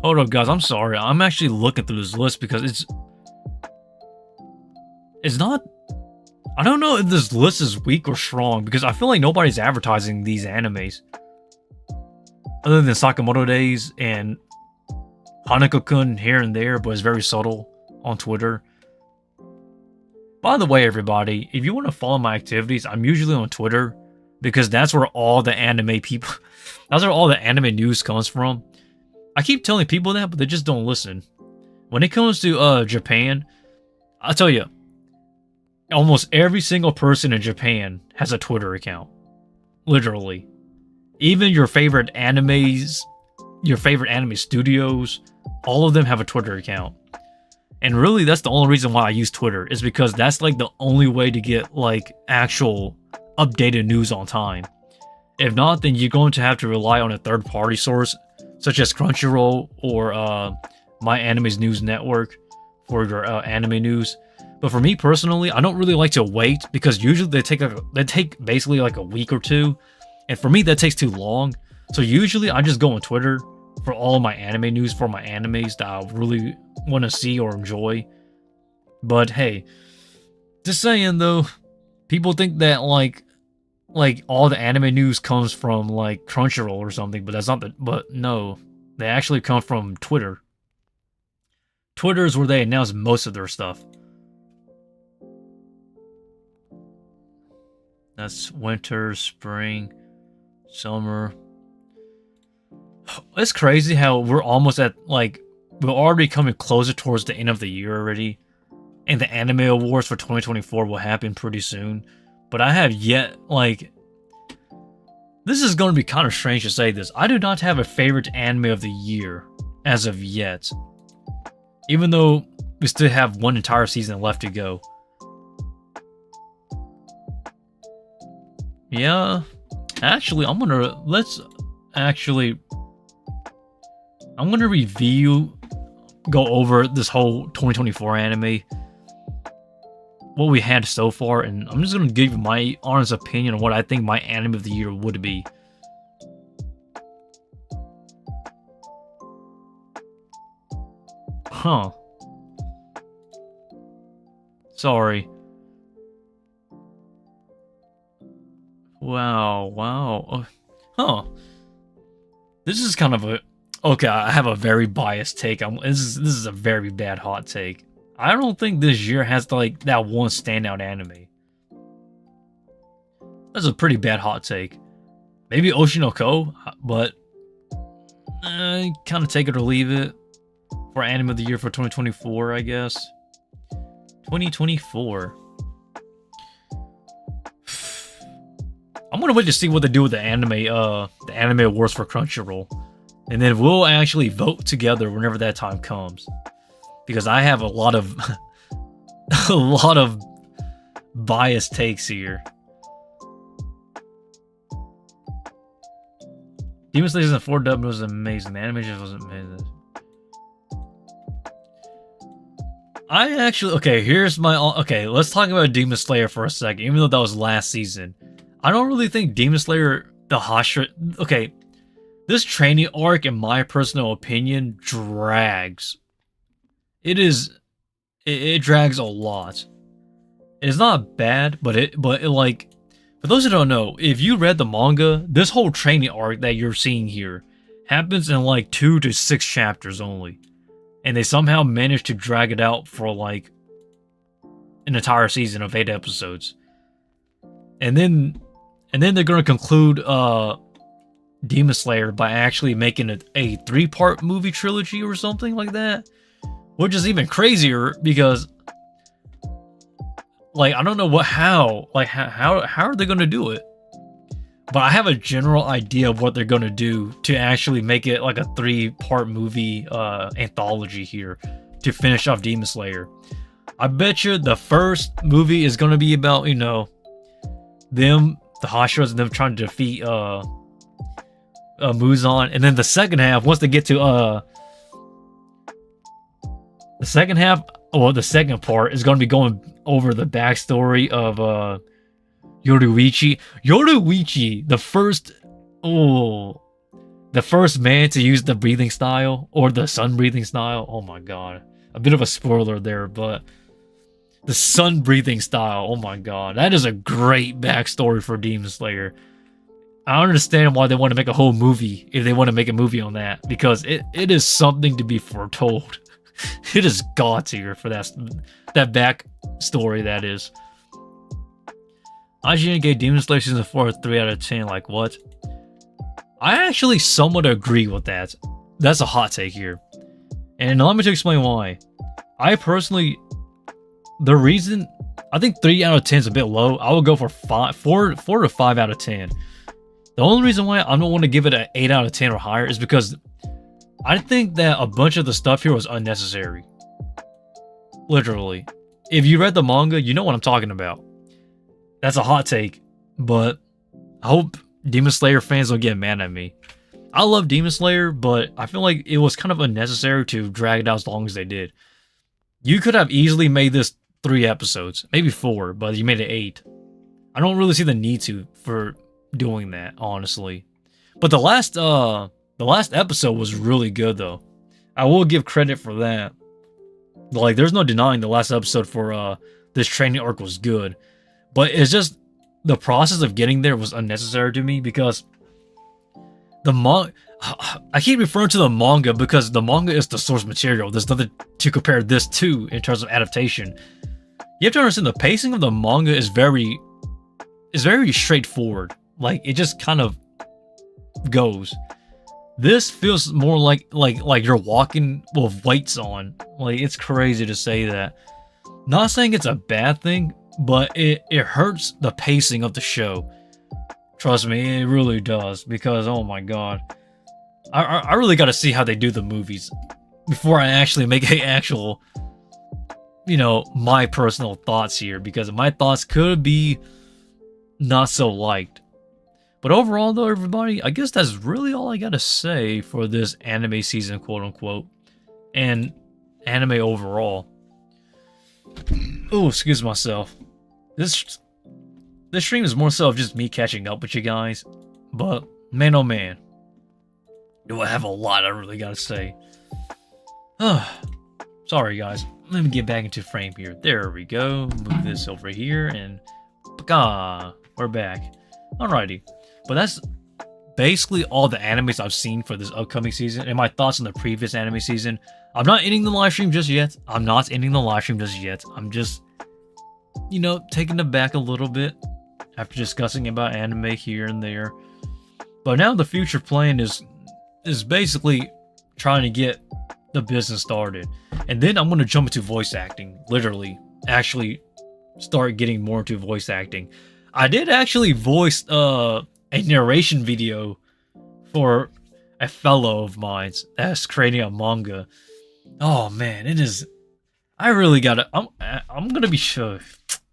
Hold up, guys. I'm sorry. I'm actually looking through this list because it's not... I don't know if this list is weak or strong because I feel like nobody's advertising these animes. Other than Sakamoto Days and Hanako-kun here and there, but it's very subtle on Twitter. By the way, everybody, if you want to follow my activities, I'm usually on Twitter because that's where all the anime people... That's where all the anime news comes from. I keep telling people that, but they just don't listen. When it comes to Japan, I'll tell you, almost every single person in Japan has a Twitter account. Literally. Even your favorite animes, your favorite anime studios, all of them have a Twitter account. And really, that's the only reason why I use Twitter, is because that's like the only way to get like actual updated news on time. If not, then you're going to have to rely on a third-party source, such as Crunchyroll or My Anime's News Network for your anime news. But for me personally, I don't really like to wait because usually they take basically like a week or two, and for me that takes too long. So usually I just go on Twitter for all of my anime news for my animes that I really want to see or enjoy. But hey, just saying though, people think that like all the anime news comes from like Crunchyroll or something, but that's not but no, they actually come from Twitter. Twitter is where they announce most of their stuff. That's winter, spring, summer. It's crazy how we're almost at, like, we're already coming closer towards the end of the year already. And the anime awards for 2024 will happen pretty soon. But I have yet, like... This is going to be kind of strange to say this. I do not have a favorite anime of the year as of yet. Even though we still have one entire season left to go. Yeah, actually, I'm gonna review, go over this whole 2024 anime, what we had so far, and I'm just gonna give you my honest opinion on what I think my anime of the year would be. Huh. Sorry. Wow. Huh. This is kind of a... Okay, I have a very biased take. This is a very bad hot take. I don't think this year has like that one standout anime. That's a pretty bad hot take. Maybe Oshinoko, but kind of take it or leave it for anime of the year for 2024, I guess. 2024. I'm gonna wait to see what they do with the anime awards for Crunchyroll, and then we'll actually vote together whenever that time comes, because I have a lot of a lot of biased takes here. Demon Slayer season 4 dub was amazing. The animation wasn't amazing. Okay, let's talk about Demon Slayer for a second, even though that was last season. I don't really think Demon Slayer, the Hashira... Okay, this training arc, in my personal opinion, drags. It drags a lot. It's not bad, but it like... For those who don't know, if you read the manga, this whole training arc that you're seeing here happens in like 2 to 6 chapters only. And they somehow managed to drag it out for like an entire season of 8 episodes. And then they're going to conclude Demon Slayer by actually making it a 3-part movie trilogy or something like that. Which is even crazier because, like, I don't know how are they going to do it? But I have a general idea of what they're going to do to actually make it like a 3-part movie anthology here to finish off Demon Slayer. I bet you the first movie is going to be about, you know, them, the Hashiras, and them trying to defeat Muzan. And then the second half, once they get to the second half, well, the second part is going to be going over the backstory of Yoruichi. Yoruichi, the first man to use the breathing style, or the sun breathing style. Oh my god. A bit of a spoiler there, but the sun breathing style, oh my god. That is a great backstory for Demon Slayer. I understand why they want to make a whole movie, if they want to make a movie on that, because it is something to be foretold. It is god tier for that backstory, that is. IGN gave Demon Slayer Season 4 a 3 out of 10, like what? I actually somewhat agree with that. That's a hot take here. And let me just explain why. I personally, the reason, I think 3 out of 10 is a bit low. I would go for 4 to 5 out of 10. The only reason why I don't want to give it an 8 out of 10 or higher is because I think that a bunch of the stuff here was unnecessary. Literally. If you read the manga, you know what I'm talking about. That's a hot take, but I hope Demon Slayer fans don't get mad at me. I love Demon Slayer, but I feel like it was kind of unnecessary to drag it out as long as they did. You could have easily made this 3 episodes, maybe 4, but you made it 8. I don't really see the need for doing that, honestly. But the last episode was really good, though. I will give credit for that. Like, there's no denying the last episode for this training arc was good. But it's just the process of getting there was unnecessary to me because I keep referring to the manga because the manga is the source material. There's nothing to compare this to in terms of adaptation. You have to understand the pacing of the manga is very straightforward. Like, it just kind of goes. This feels more like you're walking with weights on. Like, it's crazy to say that. Not saying it's a bad thing, but it hurts the pacing of the show. Trust me, it really does. Because, oh my god. I really gotta see how they do the movies before I actually make an actual, you know, my personal thoughts here. Because my thoughts could be not so liked. But overall, though, everybody, I guess that's really all I gotta say for this anime season, quote-unquote. And anime overall. Oh, excuse myself. This stream is more so of just me catching up with you guys. But, man oh man. Do I have a lot I really gotta say. Sorry, guys. Let me get back into frame here. There we go. Move this over here, and... we're back. Alrighty. But that's basically all the animes I've seen for this upcoming season, and my thoughts on the previous anime season. I'm not ending the live stream just yet. I'm just, you know, taking it back a little bit after discussing about anime here and there. But now the future plan is basically trying to get the business started. And then I'm going to jump into voice acting, literally, actually start getting more into voice acting. I did actually voice a narration video for a fellow of mine that's creating a manga. Oh man, it is. I really gotta. I'm gonna be sure.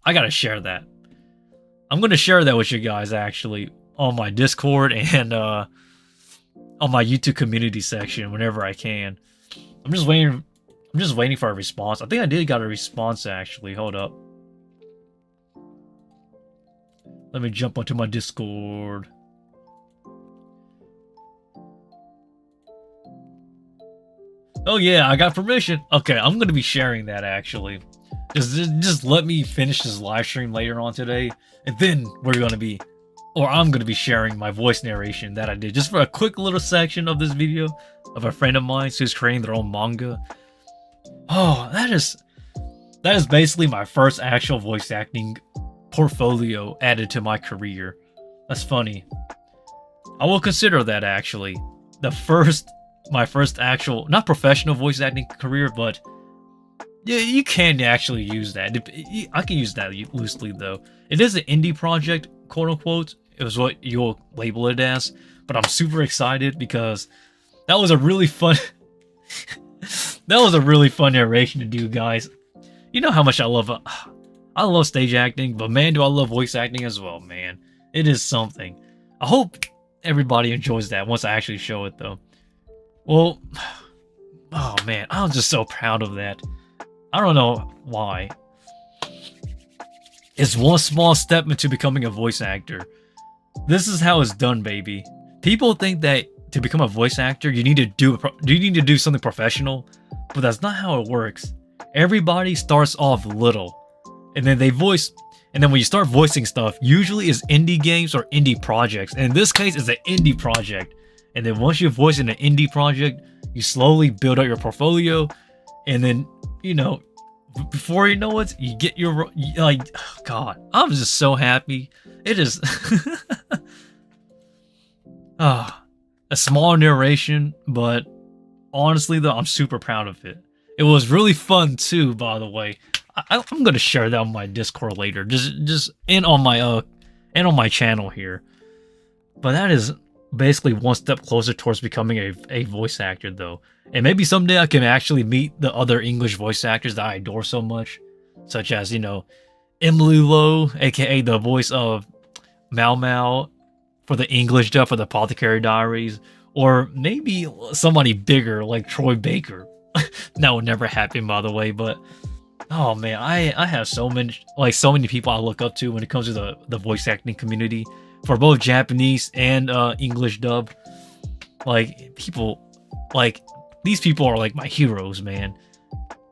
I gotta share that. I'm gonna share that with you guys actually on my Discord and on my YouTube community section whenever I can. I'm just waiting for a response. I think I did got a response actually. Hold up. Let me jump onto my Discord. Oh yeah, I got permission. Okay, I'm gonna be sharing that actually. Just let me finish this live stream later on today, and then I'm gonna be sharing my voice narration that I did just for a quick little section of this video of a friend of mine who's creating their own manga. Oh, that is basically my first actual voice acting portfolio added to my career. That's funny. I will consider that actually my first actual, not professional voice acting career, but yeah, you can actually use that. I can use that loosely though. It is an indie project, quote unquote. It was what you'll label it as, but I'm super excited because that was a really fun narration to do, guys. You know how much I love stage acting, but man, do I love voice acting as well, man. It is something. I hope everybody enjoys that once I actually show it though. Well, oh man, I'm just so proud of that. I don't know why. It's one small step into becoming a voice actor. This is how it's done, baby. People think that to become a voice actor, you need to do something professional, but that's not how it works. Everybody starts off little, and then when you start voicing stuff, usually it's indie games or indie projects. And in this case, it's an indie project. And then once you voice in an indie project, you slowly build up your portfolio, and then before you know it, you get your God. I'm just so happy. It is a small narration, but honestly though, I'm super proud of it. It was really fun too, by the way. I'm gonna share that on my Discord later, just and on my channel here. But that is basically one step closer towards becoming a voice actor though. And maybe someday I can actually meet the other English voice actors that I adore so much, such as, Emily Lowe, aka the voice of Mau Mau for the English dub for the Apothecary Diaries, or maybe somebody bigger like Troy Baker. That would never happen, by the way, but oh man, I have so many people I look up to when it comes to the voice acting community for both Japanese and English dub. These people are like my heroes, man.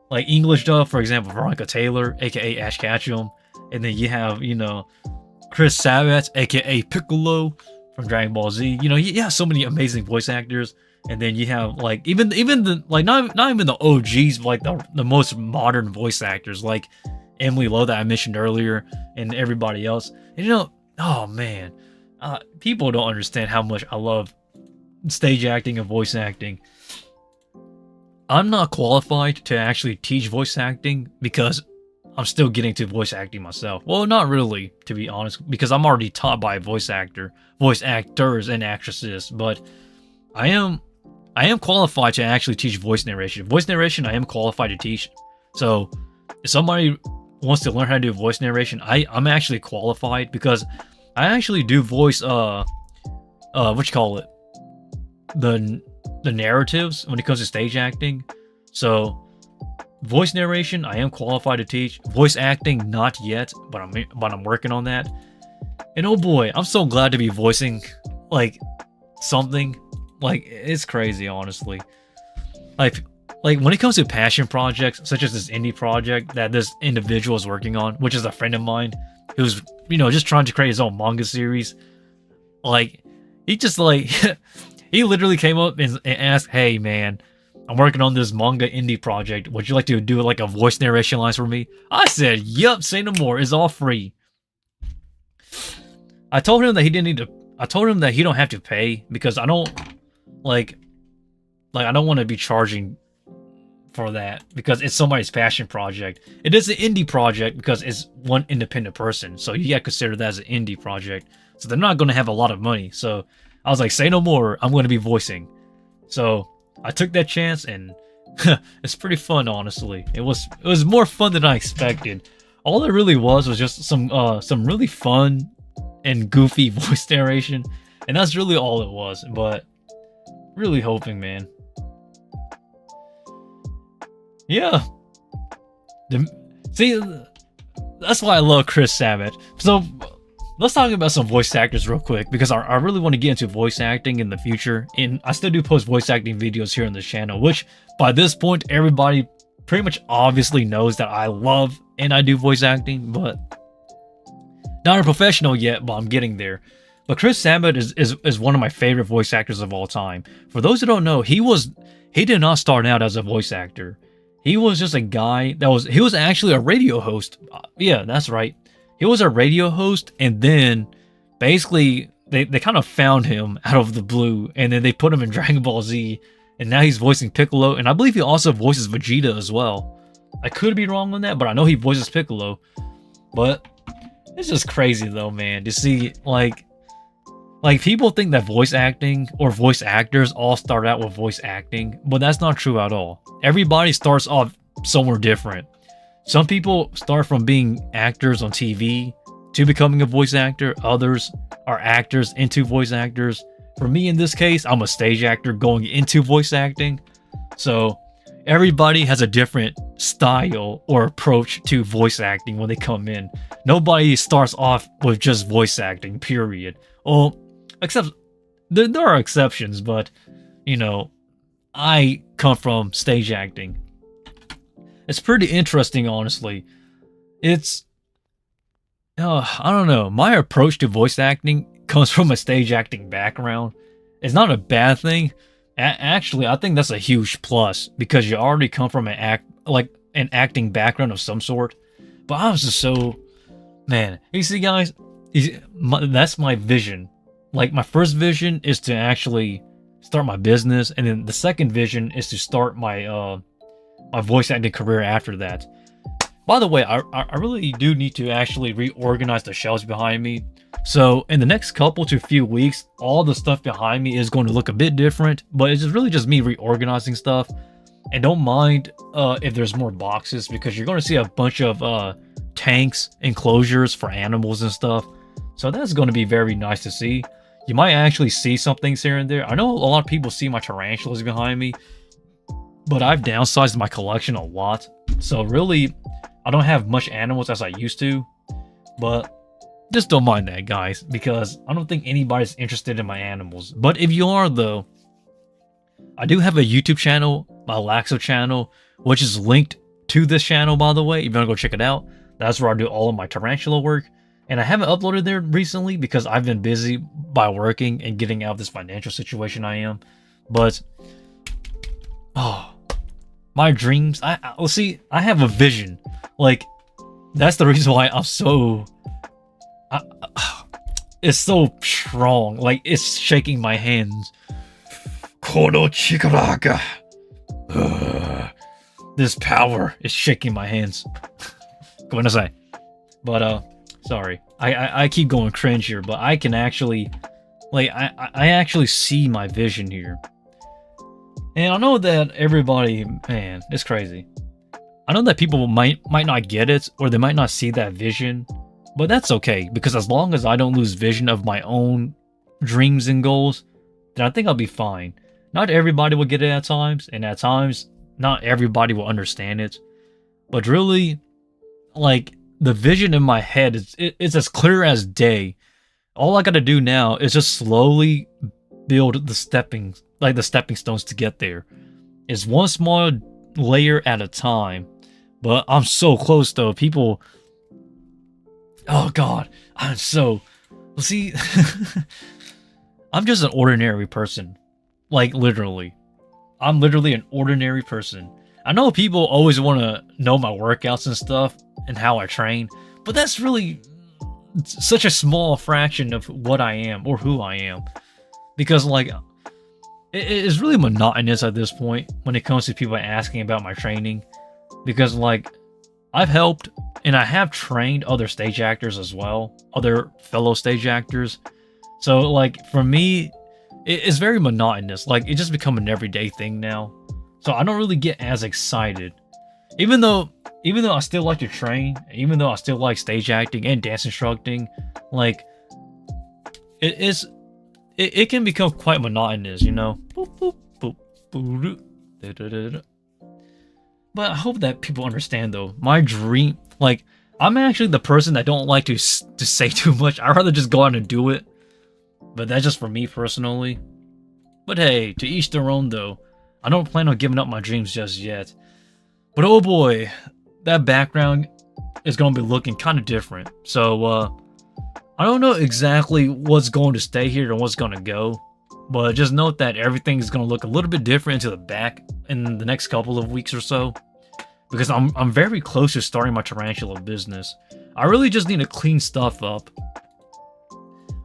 Like English dub, for example, Veronica Taylor, aka Ash Ketchum, and then you have Chris Sabat, aka Piccolo from Dragon Ball Z. You have so many amazing voice actors, and then you have even the not even the OGs, but the most modern voice actors like Emily Lowe that I mentioned earlier, and everybody else. And oh man, people don't understand how much I love stage acting and voice acting. I'm not qualified to actually teach voice acting because I'm still getting to voice acting myself. Well, not really, to be honest, because I'm already taught by a voice actors and actresses, but I am qualified to actually teach voice narration. Voice narration I am qualified to teach. So if somebody wants to learn how to do voice narration, I'm actually qualified because I actually do voice the narratives when it comes to stage acting. So voice narration I am qualified to teach. Voice acting not yet, but I'm working on that. And oh boy, I'm so glad to be voicing something. It's crazy, honestly. Like when it comes to passion projects such as this indie project that this individual is working on, which is a friend of mine who's just trying to create his own manga series. He just he literally came up and asked, "Hey man, I'm working on this manga indie project. Would you like to do a voice narration lines for me?" I said, "Yup, say no more. It's all free." I told him that he didn't need to. I told him that he don't have to pay because I don't like I don't want to be charging for that because it's somebody's passion project. It is an indie project because it's one independent person, so you gotta consider that as an indie project. So they're not gonna have a lot of money. So I was like, say no more. I'm gonna be voicing. So I took that chance, and it's pretty fun, honestly. It was more fun than I expected. All it really was just some really fun and goofy voice narration, and that's really all it was. But really hoping, man. Yeah. See, that's why I love Chris Sabat. So let's talk about some voice actors real quick, because I really want to get into voice acting in the future, and I still do post voice acting videos here on this channel, which by this point everybody pretty much obviously knows that I love and I do voice acting, but not a professional yet, but I'm getting there. But Chris Sabat is one of my favorite voice actors of all time. For those who don't know, he did not start out as a voice actor. He was just a guy he was actually a radio host. Yeah, that's right. He was a radio host, and then basically they kind of found him out of the blue, and then they put him in Dragon Ball Z, and now he's voicing Piccolo, and I believe he also voices Vegeta as well. I could be wrong on that, but I know he voices Piccolo. But it's just crazy though, man, to see like people think that voice acting or voice actors all start out with voice acting, but that's not true at all. Everybody starts off somewhere different. Some people start from being actors on TV to becoming a voice actor. Others are actors into voice actors. For me, in this case, I'm a stage actor going into voice acting. So everybody has a different style or approach to voice acting when they come in. Nobody starts off with just voice acting, period. Well, except there are exceptions, but you know, I come from stage acting. It's pretty interesting, honestly. It's I don't know. My approach to voice acting comes from a stage acting background. It's not a bad thing. Actually, I think that's a huge plus because you already come from an acting background of some sort. But I was just so, man. You see, guys, that's my vision. Like, my first vision is to actually start my business, and then the second vision is to start my my voice acting career after that. By the way, I really do need to actually reorganize the shelves behind me. So in the next couple to few weeks, all the stuff behind me is going to look a bit different, but it's really just me reorganizing stuff. And don't mind if there's more boxes, because you're going to see a bunch of tanks, enclosures for animals and stuff. So that's going to be very nice to see. You might actually see some things here and there. I know a lot of people see my tarantulas behind me, but I've downsized my collection a lot. So really, I don't have much animals as I used to, but just don't mind that, guys, because I don't think anybody's interested in my animals. But if you are, though, I do have a YouTube channel, my Laxo channel, which is linked to this channel, by the way. If you want to go check it out, that's where I do all of my tarantula work. And I haven't uploaded there recently because I've been busy by working and getting out of this financial situation I am. But, oh, my dreams, well, see, I have a vision. Like, that's the reason why I'm so, it's so strong. Like, it's shaking my hands. Kono Chikaraka. This power is shaking my hands. Go on, but, sorry. I keep going cringe here, but I can actually, like, I actually see my vision here. And I know that everybody, man, it's crazy. I know that people might not get it, or they might not see that vision, but that's okay, because as long as I don't lose vision of my own dreams and goals, then I think I'll be fine. Not everybody will get it at times, and at times, not everybody will understand it. But really, like, the vision in my head is as clear as day. All I gotta do now is just slowly build the stepping stones to get there. It's one small layer at a time. But I'm so close, though. People, oh god, I'm so, see, I'm just an ordinary person. Like, literally. I'm literally an ordinary person. I know people always want to know my workouts and stuff and how I train, but that's really such a small fraction of what I am or who I am, because like it is really monotonous at this point when it comes to people asking about my training, because like I've helped and I have trained other stage actors as well, other fellow stage actors. So like for me, it's very monotonous. Like it just become an everyday thing now. So I don't really get as excited. Even though I still like to train, even though I still like stage acting and dance instructing, like it can become quite monotonous, you know. But I hope that people understand though. My dream, like I'm actually the person that don't like to say too much. I'd rather just go out and do it. But that's just for me personally. But hey, to each their own though. I don't plan on giving up my dreams just yet. But oh boy, that background is going to be looking kind of different. So, I don't know exactly what's going to stay here and what's going to go. But just note that everything is going to look a little bit different into the back in the next couple of weeks or so. Because I'm very close to starting my Tarantula business. I really just need to clean stuff up.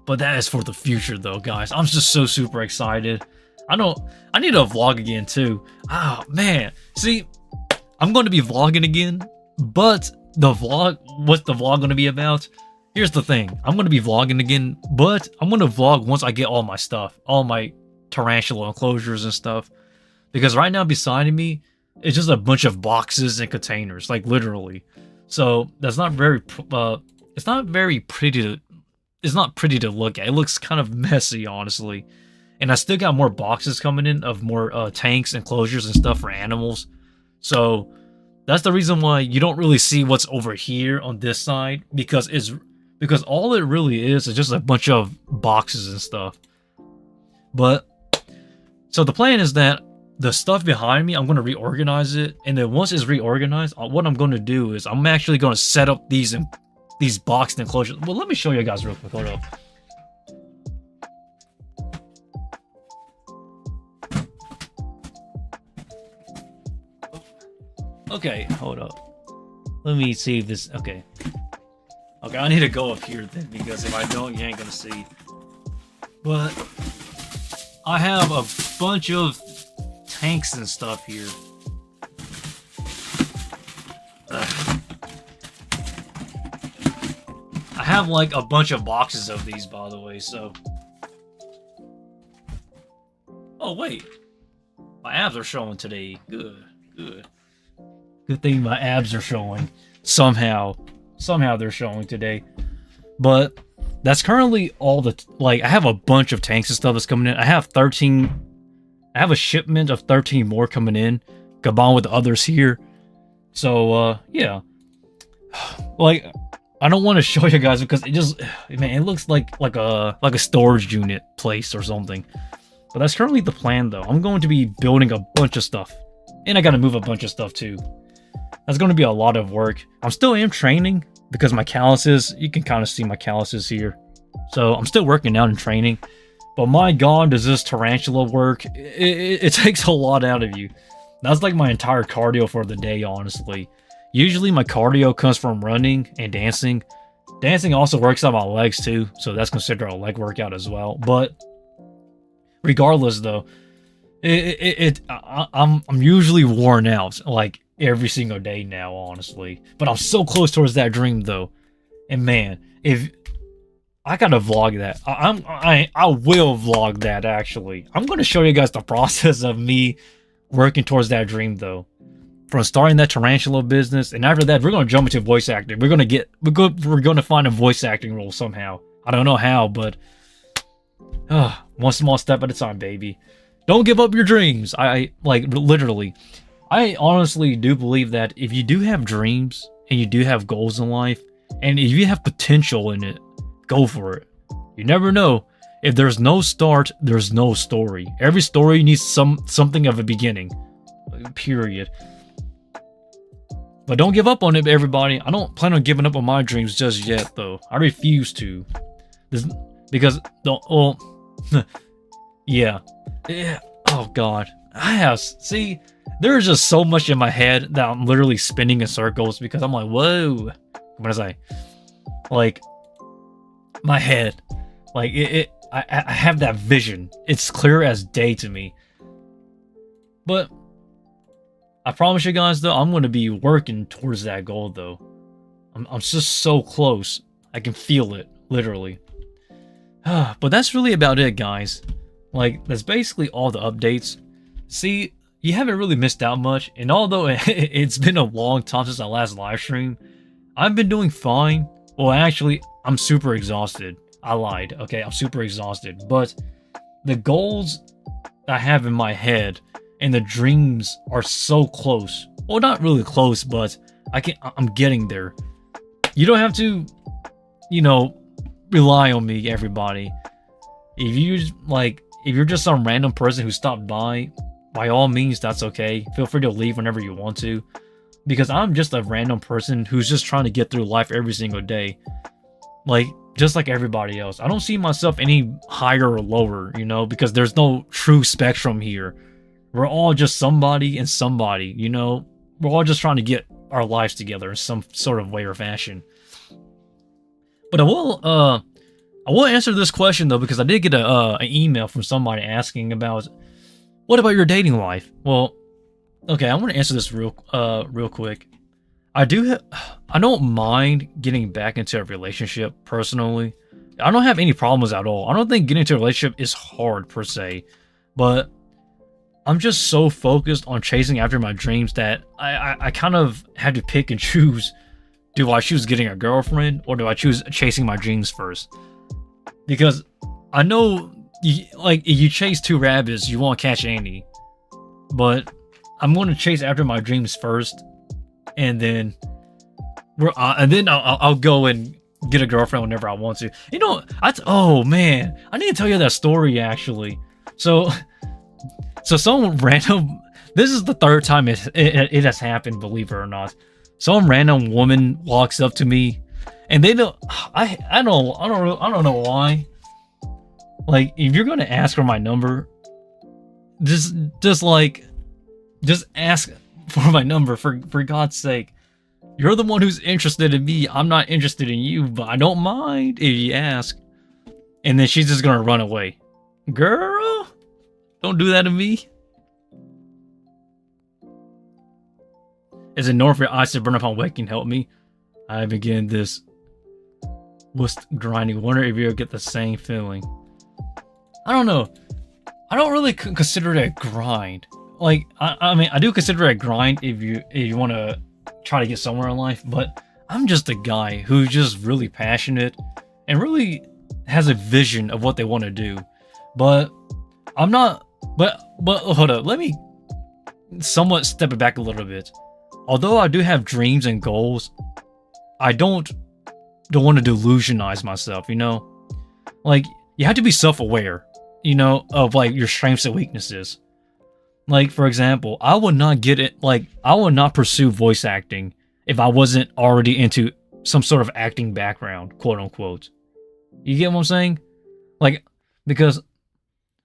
But that is for the future though, guys. I'm just so super excited. I need to vlog again too. Oh man. See, I'm going to be vlogging again, but what's the vlog going to be about? Here's the thing. I'm going to be vlogging again, but I'm going to vlog once I get all my stuff, all my tarantula enclosures and stuff. Because right now beside me, it's just a bunch of boxes and containers, like literally. So that's not very, it's not pretty to look at. It looks kind of messy, honestly. And I still got more boxes coming in of more tanks, enclosures, and stuff for animals. So that's the reason why you don't really see what's over here on this side, because all it really is just a bunch of boxes and stuff. But so the plan is that the stuff behind me, I'm going to reorganize it, and then once it's reorganized, what I'm going to do is I'm actually going to set up these boxed enclosures. Well, let me show you guys real quick. Hold up. Okay, hold up. Let me see if this... Okay, I need to go up here then, because if I don't, you ain't gonna see. But I have a bunch of tanks and stuff here. I have like a bunch of boxes of these, by the way, so... Oh, wait. My abs are showing today. Good. Good thing my abs are showing. Somehow they're showing today. But that's currently all the... Like, I have a bunch of tanks and stuff that's coming in. I have a shipment of 13 more coming in, combined with the others here. So, yeah. Like, I don't want to show you guys because it just... Man, it looks like a storage unit place or something. But that's currently the plan, though. I'm going to be building a bunch of stuff. And I gotta move a bunch of stuff, too. That's going to be a lot of work. I still am training because my calluses, you can kind of see my calluses here. So I'm still working out and training. But my god, does this tarantula work? It takes a lot out of you. That's like my entire cardio for the day, honestly. Usually my cardio comes from running and dancing. Dancing also works out my legs too, so that's considered a leg workout as well. But regardless though, I'm usually worn out like every single day now, honestly. But I'm so close towards that dream though. And man, if I gotta vlog that. I will vlog that actually. I'm gonna show you guys the process of me working towards that dream though. From starting that tarantula business, and after that we're gonna jump into voice acting. We're gonna find a voice acting role somehow. I don't know how, but one small step at a time, baby. Don't give up your dreams. I like literally. I honestly do believe that if you do have dreams and you do have goals in life, and if you have potential in it, go for it. You never know. If there's no start, there's no story. Every story needs something of a beginning. Period. But don't give up on it, everybody. I don't plan on giving up on my dreams just yet, though. I refuse to. Yeah. Oh, God. See, there's just so much in my head that I'm literally spinning in circles because I'm like, whoa. What was I? Like, my head. Like I have that vision. It's clear as day to me. But I promise you guys, though, I'm going to be working towards that goal, though. I'm just so close. I can feel it, literally. But that's really about it, guys. Like, that's basically all the updates. See, you haven't really missed out much, and although it's been a long time since I last live stream, I've been doing fine. Well, actually, I'm super exhausted. I lied. Okay, I'm super exhausted. But the goals I have in my head and the dreams are so close. Well, not really close, but I'm getting there. You don't have to, you know, rely on me, everybody. If you're just some random person who stopped by all means, that's okay. Feel free to leave whenever you want to. Because I'm just a random person who's just trying to get through life every single day. Like, just like everybody else. I don't see myself any higher or lower, you know, because there's no true spectrum here. We're all just somebody and somebody, you know? We're all just trying to get our lives together in some sort of way or fashion. But I will answer this question, though, because I did get an email from somebody asking about, what about your dating life? Well, okay, I'm going to answer this real quick. I don't mind getting back into a relationship, personally. I don't have any problems at all. I don't think getting into a relationship is hard, per se. But I'm just so focused on chasing after my dreams that I kind of had to pick and choose. Do I choose getting a girlfriend, or do I choose chasing my dreams first? Because I know, if you chase two rabbits, you won't catch any. But I'm going to chase after my dreams first, and then I'll go and get a girlfriend whenever I want to. You know, oh man, I need to tell you that story actually. So some random. This is the third time it has happened, believe it or not. Some random woman walks up to me, and they don't. I don't know why. Like, if you're gonna ask for my number, just ask for my number for God's sake. You're the one who's interested in me. I'm not interested in you, but I don't mind if you ask. And then she's just gonna run away. Girl, don't do that to me. Is it normal for your eyes to burn upon waking? Help me. I begin this list grinding. Wonder if you'll get the same feeling. I don't know. I don't really consider it a grind. Like, I mean, I do consider it a grind if you want to try to get somewhere in life, but I'm just a guy who's just really passionate and really has a vision of what they want to do. But I'm not. But hold up. Let me somewhat step it back a little bit. Although I do have dreams and goals, I don't want to delusionize myself, you know? Like, you have to be self-aware, you know, of, like, your strengths and weaknesses. Like, for example, I would not pursue voice acting if I wasn't already into some sort of acting background, quote unquote. You get what I'm saying? Like, because,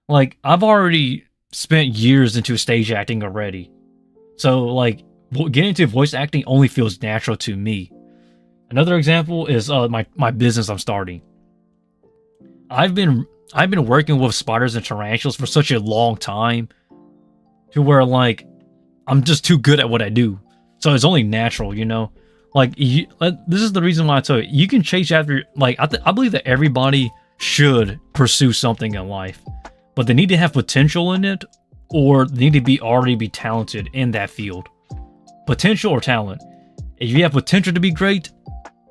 like, I've already spent years into stage acting already. So, like, getting into voice acting only feels natural to me. Another example is my business I'm starting. I've been working with spiders and tarantulas for such a long time, to where, like, I'm just too good at what I do. So it's only natural, you know? Like, this is the reason why I tell you, you can chase after, like, I believe that everybody should pursue something in life, but they need to have potential in it, or they need to already be talented in that field. Potential or talent. If you have potential to be great,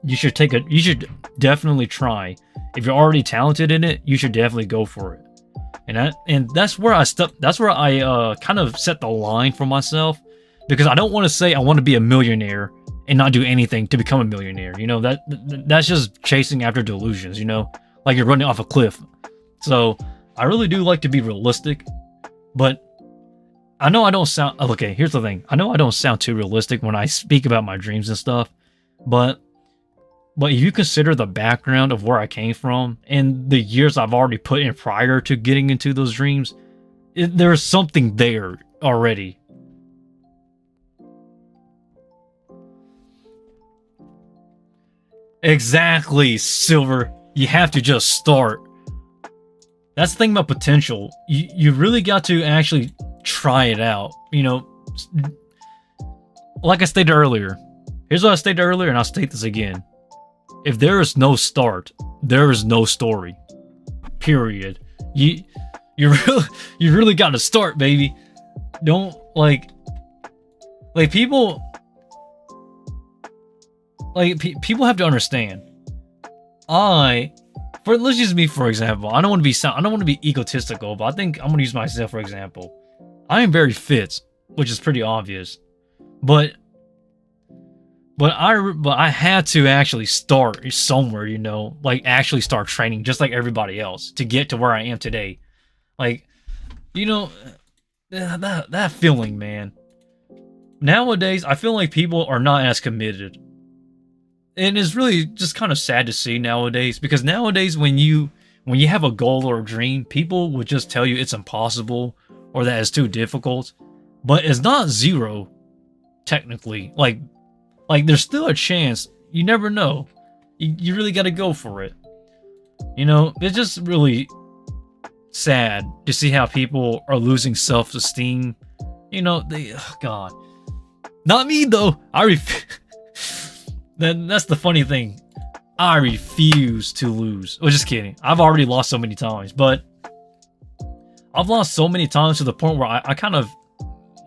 you should definitely try. If you're already talented in it, you should definitely go for it. And that's where I kind of set the line for myself, because I don't want to say I want to be a millionaire and not do anything to become a millionaire. You know, that's just chasing after delusions, you know? Like you're running off a cliff. So, I really do like to be realistic, but I know I don't sound... Okay, here's the thing. I know I don't sound too realistic when I speak about my dreams and stuff, but if you consider the background of where I came from and the years I've already put in prior to getting into those dreams, there's something there already. Exactly, Silver. you have to just start. That's the thing about potential. You really got to actually try it out. You know, like I stated earlier. Here's what I stated earlier, and I'll state this again. If there is no start, there is no story. Period. You really got to start, baby. Don't like people people have to understand. Let's use me for example. I don't want to be egotistical, but I think I'm gonna use myself for example. I am very fit, which is pretty obvious, but I had to actually start somewhere, you know, like actually start training just like everybody else to get to where I am today. Like, you know, that feeling, man. Nowadays, I feel like people are not as committed. And it's really just kind of sad to see nowadays, because nowadays when you have a goal or a dream, people would just tell you it's impossible or that it's too difficult. But it's not zero, technically. Like there's still a chance. You never know. You really got to go for it. You know, it's just really sad to see how people are losing self-esteem. You know, God. Not me, though. That's the funny thing. I refuse to lose. Oh, just kidding. I've already lost so many times, but I've lost so many times to the point where I kind of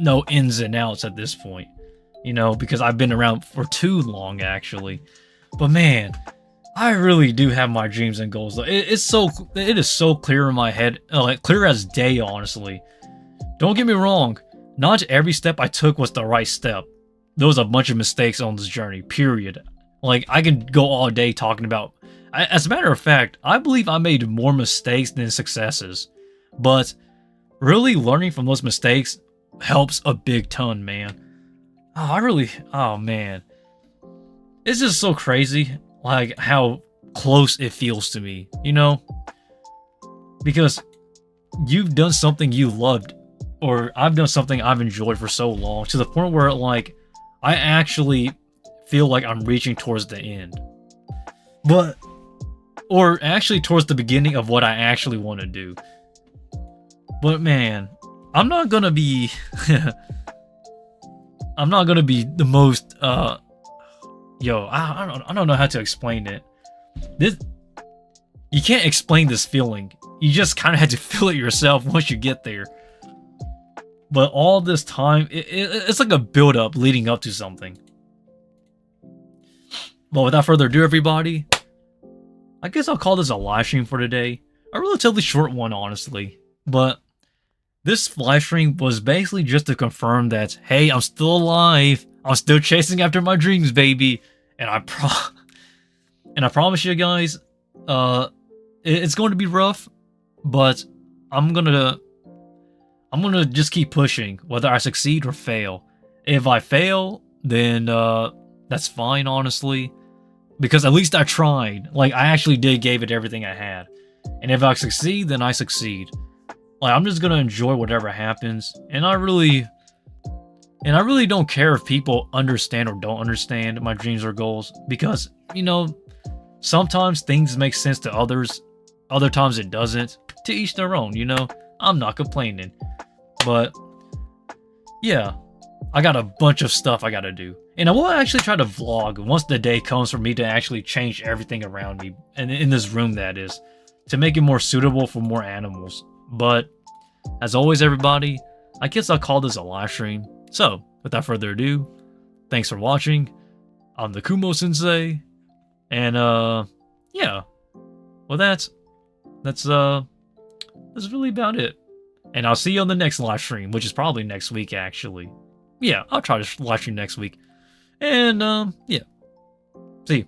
know ins and outs at this point. You know, because I've been around for too long, actually. But man, I really do have my dreams and goals. It is so clear in my head, like clear as day, honestly. Don't get me wrong. Not every step I took was the right step. There was a bunch of mistakes on this journey, period. Like, I can go all day talking about... As a matter of fact, I believe I made more mistakes than successes. But really learning from those mistakes helps a big ton, man. Oh man. It's just so crazy, like, how close it feels to me, you know? Because you've done something you loved, or I've done something I've enjoyed for so long, to the point where, like, I actually feel like I'm reaching towards the end. Or actually towards the beginning of what I actually want to do. But man, I'm not gonna be... I'm not gonna be the most, I don't know how to explain it. You can't explain this feeling. You just kind of had to feel it yourself once you get there. But all this time, it's like a build-up leading up to something. But without further ado, everybody, I guess I'll call this a live stream for today. A relatively short one, honestly. But this live stream was basically just to confirm that, hey, I'm still alive. I'm still chasing after my dreams, baby. And I promise you guys, it's going to be rough, but I'm gonna just keep pushing, whether I succeed or fail. If I fail, then that's fine, honestly, because at least I tried. Like, I actually gave it everything I had. And if I succeed, then I succeed. Like, I'm just gonna enjoy whatever happens, and I really don't care if people understand or don't understand my dreams or goals, because, you know, sometimes things make sense to others, other times it doesn't. To each their own, you know. I'm not complaining, but yeah, I got a bunch of stuff I gotta do, and I will actually try to vlog once the day comes for me to actually change everything around me, and in this room, that is, to make it more suitable for more animals. But as always, everybody, I guess I'll call this a live stream. So, without further ado, thanks for watching. I'm the Kumo Sensei, and yeah, well, that's really about it. And I'll see you on the next live stream, which is probably next week, actually. Yeah, I'll try to live stream next week. And yeah, see you.